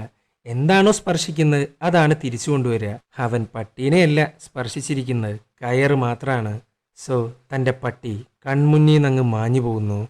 എന്താണോ സ്പർശിക്കുന്നത് അതാണ് തിരിച്ചു കൊണ്ടുവരിക. അവൻ പട്ടീനെയല്ല സ്പർശിച്ചിരിക്കുന്നത്, കയറ് മാത്രമാണ്. സോ തൻ്റെ പട്ടി കൺമുന്നിൽ നിന്നങ്ങ് മാഞ്ഞു പോകുന്നു.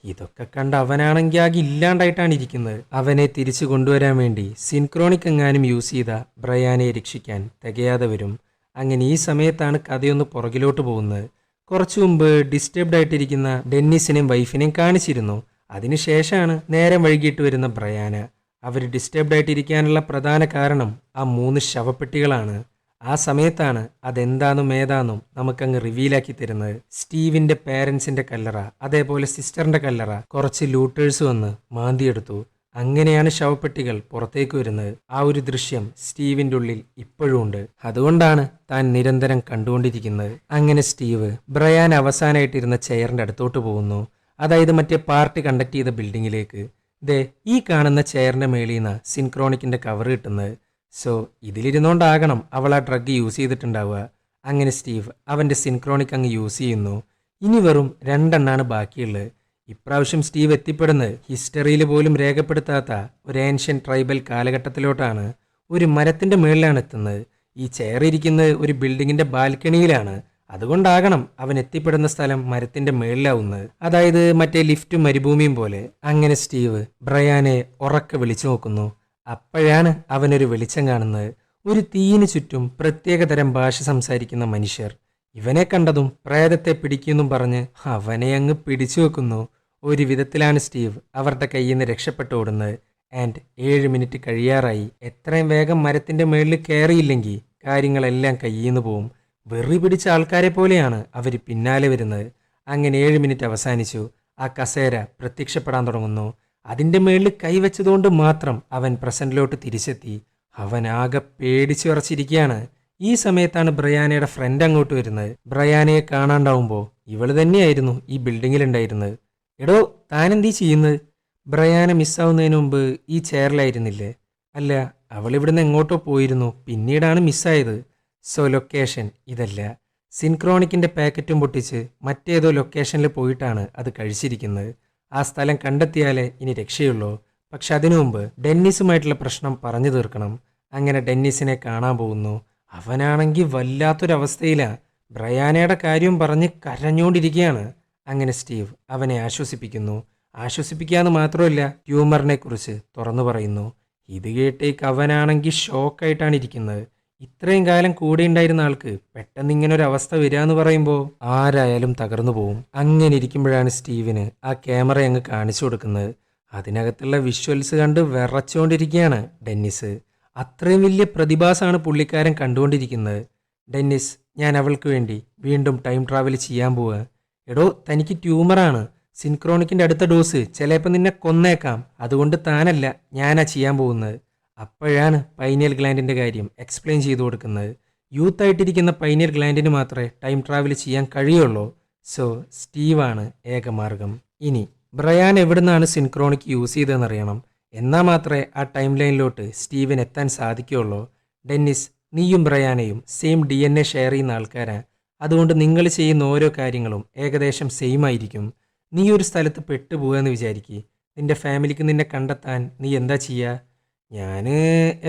ഇതൊക്കെ കണ്ട് അവനാണെങ്കിൽ ആകെ ഇല്ലാണ്ടായിട്ടാണ് ഇരിക്കുന്നത്. അവനെ തിരിച്ചു കൊണ്ടുവരാൻ വേണ്ടി സിൻക്രോണിക് എങ്ങാനും യൂസ് ചെയ്ത ബ്രയാനെ രക്ഷിക്കാൻ തികയാതെ വരും. അങ്ങനെ ഈ സമയത്താണ് കഥയൊന്ന് പുറകിലോട്ട് പോകുന്നത്. കുറച്ചു മുമ്പ് ഡിസ്റ്റർബ്ഡ് ആയിട്ടിരിക്കുന്ന ഡെന്നിസിനെയും വൈഫിനെയും കാണിച്ചിരുന്നു. അതിനുശേഷമാണ് നേരം വൈകിട്ട് വരുന്ന ബ്രയാന. അവർ ഡിസ്റ്റർബ്ഡ് ആയിട്ടിരിക്കാനുള്ള പ്രധാന കാരണം ആ 3 ശവപ്പെട്ടികളാണ്. ആ സമയത്താണ് അതെന്താന്നും ഏതാന്നും നമുക്കങ്ങ് റിവീലാക്കി തരുന്നത്. സ്റ്റീവിന്റെ പേരൻസിന്റെ കല്ലറ, അതേപോലെ സിസ്റ്ററിന്റെ കല്ലറ കുറച്ച് ലൂട്ടേഴ്സ് വന്ന് മാന്തിയെടുത്തു. അങ്ങനെയാണ് ശവപ്പെട്ടികൾ പുറത്തേക്ക് വരുന്നത്. ആ ഒരു ദൃശ്യം സ്റ്റീവിന്റെ ഉള്ളിൽ ഇപ്പോഴും ഉണ്ട്. അതുകൊണ്ടാണ് താൻ നിരന്തരം കണ്ടുകൊണ്ടിരിക്കുന്നത്. അങ്ങനെ സ്റ്റീവ് ബ്രയാൻ അവസാനമായിട്ടിരുന്ന ചെയറിന്റെ അടുത്തോട്ട് പോകുന്നു. അതായത് മറ്റേ പാർട്ടി കണ്ടക്ട് ചെയ്ത ബിൽഡിങ്ങിലേക്ക്. ദേ ഈ കാണുന്ന ചെയറിന്റെ മേളിൽ നിന്ന് സിൻക്രോണിക്കിന്റെ കവർ കിട്ടുന്നത്. സോ ഇതിലിരുന്നോണ്ടാകണം അവൾ ആ ഡ്രഗ് യൂസ് ചെയ്തിട്ടുണ്ടാവുക. അങ്ങനെ സ്റ്റീവ് അവന്റെ സിൻക്രോണിക് അങ്ങ് യൂസ് ചെയ്യുന്നു. ഇനി വെറും 2 എണ്ണാണ് ബാക്കിയുള്ളത്. ഇപ്രാവശ്യം സ്റ്റീവ് എത്തിപ്പെടുന്നത് ഹിസ്റ്ററിയിൽ പോലും രേഖപ്പെടുത്താത്ത ഒരു ഏൻഷ്യൻ ട്രൈബൽ കാലഘട്ടത്തിലോട്ടാണ്. ഒരു മരത്തിന്റെ മേളിലാണ് എത്തുന്നത്. ഈ ചെയർ ഇരിക്കുന്നത് ഒരു ബിൽഡിങ്ങിന്റെ ബാൽക്കണിയിലാണ്. അതുകൊണ്ടാകണം അവൻ എത്തിപ്പെടുന്ന സ്ഥലം മരത്തിന്റെ മേളിലാവുന്നത്. അതായത് മറ്റേ ലിഫ്റ്റും മരുഭൂമിയും പോലെ. അങ്ങനെ സ്റ്റീവ് ബ്രയാനെ ഉറക്കെ വിളിച്ചു നോക്കുന്നു. അപ്പോഴാണ് അവനൊരു വെളിച്ചം കാണുന്നത്. ഒരു തീയിന് ചുറ്റും പ്രത്യേകതരം ഭാഷ സംസാരിക്കുന്ന മനുഷ്യർ. ഇവനെ കണ്ടതും പ്രേതത്തെ പിടിക്കുമെന്നും പറഞ്ഞ് അവനെ അങ്ങ് പിടിച്ചു വെക്കുന്നു. ഒരു വിധത്തിലാണ് സ്റ്റീവ് അവരുടെ കയ്യിൽ നിന്ന് രക്ഷപ്പെട്ടു ഓടുന്നത്. ആൻഡ് 7 മിനിറ്റ് കഴിയാറായി. എത്രയും വേഗം മരത്തിന്റെ മേളിൽ കയറിയില്ലെങ്കിൽ കാര്യങ്ങളെല്ലാം കയ്യിൽ നിന്ന് പോവും. വെറി പിടിച്ച ആൾക്കാരെ പോലെയാണ് അവർ പിന്നാലെ വരുന്നത്. അങ്ങനെ 7 മിനിറ്റ് അവസാനിച്ചു. ആ കസേര പ്രത്യക്ഷപ്പെടാൻ തുടങ്ങുന്നു. അതിന്റെ മേളിൽ കൈവച്ചതുകൊണ്ട് മാത്രം അവൻ പ്രസന്റിലോട്ട് തിരിച്ചെത്തി. അവൻ ആകെ പേടിച്ചു വിറച്ചിരിക്കുകയാണ്. ഈ സമയത്താണ് ബ്രയാനയുടെ ഫ്രണ്ട് അങ്ങോട്ട് വരുന്നത്. ബ്രയാനയെ കാണാണ്ടാവുമ്പോൾ ഇവള് തന്നെയായിരുന്നു ഈ ബിൽഡിങ്ങിലുണ്ടായിരുന്നത്. എടോ താനെന്തീ ചെയ്യുന്നത്? ബ്രയാന മിസ്സാവുന്നതിന് മുമ്പ് ഈ ചെയറിലായിരുന്നില്ലേ? അല്ല, അവളിവിടുന്ന് എങ്ങോട്ടോ പോയിരുന്നു, പിന്നീടാണ് മിസ്സായത്. സോ ലൊക്കേഷൻ ഇതല്ല. സിൻക്രോണിക്കിന്റെ പാക്കറ്റും പൊട്ടിച്ച് മറ്റേതോ ലൊക്കേഷനിൽ പോയിട്ടാണ് അത് കഴിച്ചിരിക്കുന്നത്. ആ സ്ഥലം കണ്ടെത്തിയാലേ ഇനി രക്ഷയുള്ളൂ. പക്ഷെ അതിനു മുമ്പ് ഡെന്നിസുമായിട്ടുള്ള പ്രശ്നം പറഞ്ഞു തീർക്കണം. അങ്ങനെ ഡെന്നിസിനെ കാണാൻ പോകുന്നു. അവനാണെങ്കിൽ വല്ലാത്തൊരവസ്ഥയിലാ. ബ്രയാനയുടെ കാര്യം പറഞ്ഞ് കരഞ്ഞുകൊണ്ടിരിക്കുകയാണ്. അങ്ങനെ സ്റ്റീവ് അവനെ ആശ്വസിപ്പിക്കുന്നു. ആശ്വസിപ്പിക്കാന്ന് മാത്രമല്ല, ട്യൂമറിനെ കുറിച്ച് തുറന്നു പറയുന്നു. ഇത് കേട്ടേക്ക് അവനാണെങ്കിൽ ഷോക്കായിട്ടാണ് ഇരിക്കുന്നത്. ഇത്രയും കാലം കൂടെ ഉണ്ടായിരുന്ന ആൾക്ക് പെട്ടെന്ന് ഇങ്ങനെ ഒരു അവസ്ഥ വരിക പറയുമ്പോൾ ആരായാലും തകർന്നു പോവും. അങ്ങനെ ഇരിക്കുമ്പോഴാണ് സ്റ്റീവിന് ആ ക്യാമറ അങ്ങ് കാണിച്ചു കൊടുക്കുന്നത്. അതിനകത്തുള്ള വിഷ്വൽസ് കണ്ട് വിറച്ചുകൊണ്ടിരിക്കുകയാണ് ഡെന്നിസ്. അത്രയും വലിയ പ്രതിഭാസമാണ് പുള്ളിക്കാരൻ കണ്ടുകൊണ്ടിരിക്കുന്നത്. ഡെന്നിസ്, ഞാൻ അവൾക്ക് വേണ്ടി വീണ്ടും ടൈം ട്രാവൽ ചെയ്യാൻ പോവുക. എടോ തനിക്ക് ട്യൂമറാണ്. സിൻക്രോണിക്കിന്റെ അടുത്ത ഡോസ് ചിലപ്പോൾ നിന്നെ കൊന്നേക്കാം. അതുകൊണ്ട് താനല്ല, ഞാനാ ചെയ്യാൻ പോകുന്നത്. അപ്പോഴാണ് പൈനിയൽ ഗ്ലാൻഡിന്റെ കാര്യം എക്സ്പ്ലെയിൻ ചെയ്തു കൊടുക്കുന്നത്. യൂത്ത് ആയിട്ടിരിക്കുന്ന പൈനിയൽ ഗ്ലാൻഡിന് മാത്രമേ ടൈം ട്രാവൽ ചെയ്യാൻ കഴിയുള്ളൂ. സോ സ്റ്റീവാണ് ഏകമാർഗം. ഇനി ബ്രയാൻ എവിടുന്നാണ് സിൻക്രോണിക് യൂസ് ചെയ്തതെന്നറിയണം. എന്നാൽ മാത്രമേ ആ ടൈം ലൈനിലോട്ട് സ്റ്റീവിന് എത്താൻ സാധിക്കുകയുള്ളൂ. ഡെന്നിസ്, നീയും ബ്രയാനയും സെയിം DNA ഷെയർ ചെയ്യുന്ന ആൾക്കാരാ. അതുകൊണ്ട് നിങ്ങൾ ചെയ്യുന്ന ഓരോ കാര്യങ്ങളും ഏകദേശം സെയിം ആയിരിക്കും. നീ ഒരു സ്ഥലത്ത് പെട്ടുപോകുകയെന്ന് വിചാരിക്കുക. നിന്റെ ഫാമിലിക്ക് നിന്നെ കണ്ടെത്താൻ നീ എന്താ ചെയ്യുക? ഞാൻ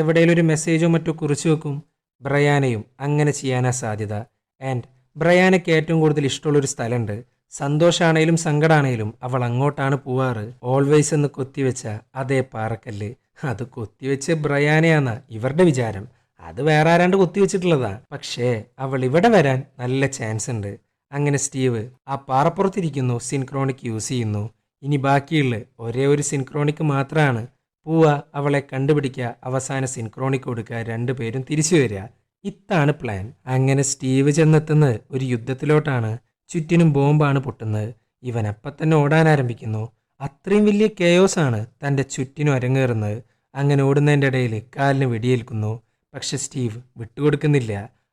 എവിടെയെങ്കിലും ഒരു മെസ്സേജോ മറ്റോ കുറിച്ച് വെക്കും. ബ്രയാനയും അങ്ങനെ ചെയ്യാനാ സാധ്യത. ആൻഡ് ബ്രയാനയ്ക്ക് ഏറ്റവും കൂടുതൽ ഇഷ്ടമുള്ളൊരു സ്ഥലമുണ്ട്. സന്തോഷാണേലും സങ്കടാണേലും അവൾ അങ്ങോട്ടാണ് പോവാറ്. ഓൾവേസ് എന്ന് കൊത്തിവെച്ച അതേ പാറക്കല്ല്. അത് കൊത്തിവെച്ച് ബ്രയാനയാന്ന ഇവരുടെ വിചാരം. അത് വേറെ ആരാണ്ട് കൊത്തിവെച്ചിട്ടുള്ളതാ. പക്ഷേ അവൾ ഇവിടെ വരാൻ നല്ല ചാൻസ് ഉണ്ട്. അങ്ങനെ സ്റ്റീവ് ആ പാറപ്പുറത്തിരിക്കുന്നു, സിൻക്രോണിക് യൂസ് ചെയ്യുന്നു. ഇനി ബാക്കിയുള്ള ഒരേ ഒരു സിൻക്രോണിക് മാത്രമാണ്. പോവുക, അവളെ കണ്ടുപിടിക്കുക, അവസാന സിൻക്രോണിക് കൊടുക്കുക, 2 പേരും തിരിച്ചു വരിക. ഇതാണ് പ്ലാൻ. അങ്ങനെ സ്റ്റീവ് ചെന്നെത്തുന്നത് ഒരു യുദ്ധത്തിലോട്ടാണ്. ചുറ്റിനും ബോംബാണ് പൊട്ടുന്നത്. ഇവൻ അപ്പം തന്നെ ഓടാൻ ആരംഭിക്കുന്നു. അത്രയും വലിയ കെയോസാണ് തൻ്റെ ചുറ്റിനും അരങ്ങേറുന്നത്. അങ്ങനെ ഓടുന്നതിൻ്റെ ഇടയിൽ കാലിന് വെടിയേൽക്കുന്നു. പക്ഷെ സ്റ്റീവ് വിട്ടുകൊടുക്കുന്നില്ല.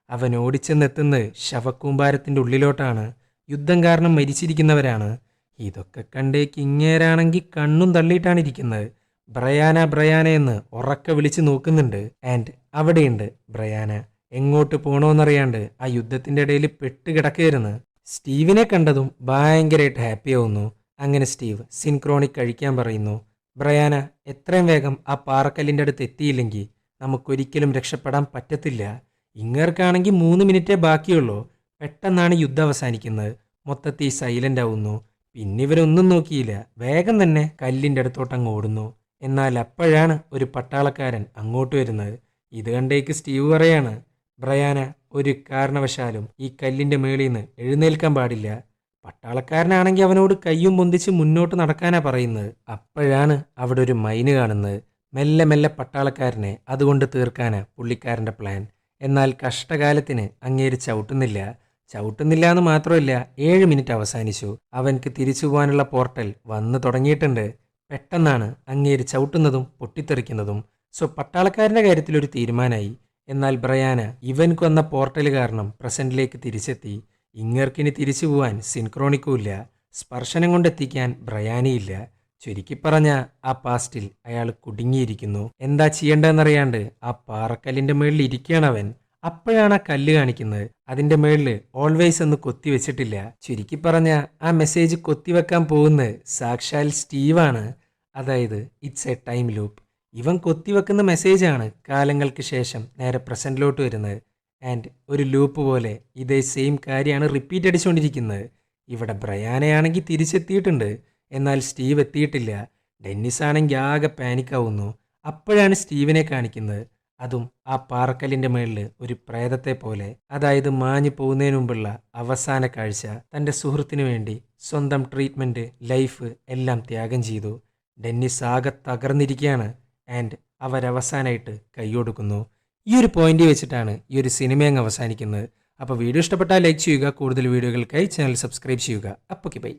അവൻ ഓടിച്ചെന്നെത്തുന്നത് ശവക്കൂമ്പാരത്തിൻ്റെ ഉള്ളിലോട്ടാണ്. യുദ്ധം കാരണം മരിച്ചിരിക്കുന്നവരാണ്. ഇതൊക്കെ കണ്ടേക്ക് ഇങ്ങേരാണെങ്കിൽ കണ്ണും തള്ളിയിട്ടാണ് ഇരിക്കുന്നത്. ബ്രയാന എന്ന് ഉറക്കെ വിളിച്ച് നോക്കുന്നുണ്ട്. ആൻഡ് അവിടെയുണ്ട് ബ്രയാന. എങ്ങോട്ട് പോകണമെന്നറിയാണ്ട് ആ യുദ്ധത്തിൻ്റെ ഇടയിൽ പെട്ടുകിടക്കുകയായിരുന്നു. സ്റ്റീവിനെ കണ്ടതും ഭയങ്കരമായിട്ട് ഹാപ്പി ആവുന്നു. അങ്ങനെ സ്റ്റീവ് സിൻക്രോണിക് കഴിക്കാൻ പറയുന്നു. ബ്രയാന, എത്രയും വേഗം ആ പാറക്കല്ലിൻ്റെ അടുത്ത് എത്തിയില്ലെങ്കിൽ നമുക്കൊരിക്കലും രക്ഷപ്പെടാൻ പറ്റത്തില്ല. ഇങ്ങേർക്കാണെങ്കിൽ 3 മിനിറ്റേ ബാക്കിയുള്ളൂ. പെട്ടെന്നാണ് യുദ്ധം അവസാനിക്കുന്നത്. മൊത്തത്തിൽ സൈലൻ്റ് ആവുന്നു. പിന്നെ ഇവരൊന്നും നോക്കിയില്ല. വേഗം തന്നെ കല്ലിൻ്റെ അടുത്തോട്ട് അങ്ങ് ഓടുന്നു. എന്നാൽ അപ്പോഴാണ് ഒരു പട്ടാളക്കാരൻ അങ്ങോട്ട് വരുന്നത്. ഇത് കണ്ടേക്ക് സ്റ്റീവ് പറയാണ്, ബ്രയാന, ഒരു കാരണവശാലും ഈ കല്ലിൻ്റെ മേളിൽ നിന്ന് എഴുന്നേൽക്കാൻ പാടില്ല. പട്ടാളക്കാരനാണെങ്കിൽ അവനോട് കയ്യും പൊന്തിച്ച് മുന്നോട്ട് നടക്കാനാ പറയുന്നത്. അപ്പോഴാണ് അവിടെ ഒരു മൈന് കാണുന്നത്. മെല്ലെ മെല്ലെ പട്ടാളക്കാരനെ അതുകൊണ്ട് തീർക്കാനാ പുള്ളിക്കാരൻ്റെ പ്ലാൻ. എന്നാൽ കഷ്ടകാലത്തിന് അങ്ങേര് ചവിട്ടുന്നില്ല എന്ന് മാത്രമല്ല, 7 മിനിറ്റ് അവസാനിച്ചു. അവൻക്ക് തിരിച്ചു പോകാനുള്ള പോർട്ടൽ വന്നു തുടങ്ങിയിട്ടുണ്ട്. പെട്ടെന്നാണ് അങ്ങേര് ചവിട്ടുന്നതും പൊട്ടിത്തെറിക്കുന്നതും. സോ പട്ടാളക്കാരൻ്റെ കാര്യത്തിൽ ഒരു തീരുമാനമായി. എന്നാൽ ബ്രയാന ഇവൻ കൊന്ന പോർട്ടൽ കാരണം പ്രസന്റിലേക്ക് തിരിച്ചെത്തി. ഇങ്ങേർക്കിനി തിരിച്ചു പോവാൻ സിൻക്രോണിക്കുമില്ല, സ്പർശനം കൊണ്ടെത്തിക്കാൻ ബ്രയാനയില്ല. ചുരുക്കി പറഞ്ഞ ആ പാസ്റ്റിൽ അയാൾ കുടുങ്ങിയിരിക്കുന്നു. എന്താ ചെയ്യേണ്ടതെന്നറിയാണ്ട് ആ പാറക്കല്ലിന്റെ മേളിൽ ഇരിക്കുകയാണ് അവൻ. അപ്പോഴാണ് ആ കല്ല് കാണിക്കുന്നത്. അതിന്റെ മേളിൽ ഓൾവേസ് എന്ന് കൊത്തി വെച്ചിട്ടില്ല. ചുരുക്കി പറഞ്ഞ ആ മെസ്സേജ് കൊത്തിവെക്കാൻ പോകുന്നത് സാക്ഷാൽ സ്റ്റീവാണ്. അതായത് ഇറ്റ്സ് എ ടൈം ലൂപ്പ്. ഇവൻ കൊത്തിവെക്കുന്ന മെസ്സേജാണ് കാലങ്ങൾക്ക് ശേഷം നേരെ പ്രസന്റിലോട്ട് വരുന്നത്. ആൻഡ് ഒരു ലൂപ്പ് പോലെ ഇതേ സെയിം കാര്യമാണ് റിപ്പീറ്റ് അടിച്ചുകൊണ്ടിരിക്കുന്നത്. ഇവിടെ ബ്രയാനയാണെങ്കിൽ തിരിച്ചെത്തിയിട്ടുണ്ട്, എന്നാൽ സ്റ്റീവ് എത്തിയിട്ടില്ല. ഡെന്നിസ് ആണെങ്കിൽ ആകെ പാനിക്കാവുന്നു. അപ്പോഴാണ് സ്റ്റീവിനെ കാണിക്കുന്നത്. അതും ആ പാറക്കല്ലിന്റെ മേളിൽ ഒരു പ്രേതത്തെ പോലെ. അതായത് മാഞ്ഞു പോകുന്നതിന് മുമ്പുള്ള അവസാന കാഴ്ച. തൻ്റെ സുഹൃത്തിനു വേണ്ടി സ്വന്തം ട്രീറ്റ്മെൻറ്റ്, ലൈഫ് എല്ലാം ത്യാഗം ചെയ്തു. ഡെന്നിസ് ആകെ തകർന്നിരിക്കുകയാണ്. ആൻഡ് അവരവസാനമായിട്ട് കൈയൊടുക്കുന്നു. ഈ ഒരു പോയിന്റ് വെച്ചിട്ടാണ് ഈ ഒരു സിനിമ അങ്ങ് അവസാനിക്കുന്നത്. അപ്പോൾ വീഡിയോ ഇഷ്ടപ്പെട്ടാൽ ലൈക്ക് ചെയ്യുക. കൂടുതൽ വീഡിയോകൾക്കായി ചാനൽ സബ്സ്ക്രൈബ് ചെയ്യുക. അപ്പോൾ ബൈ.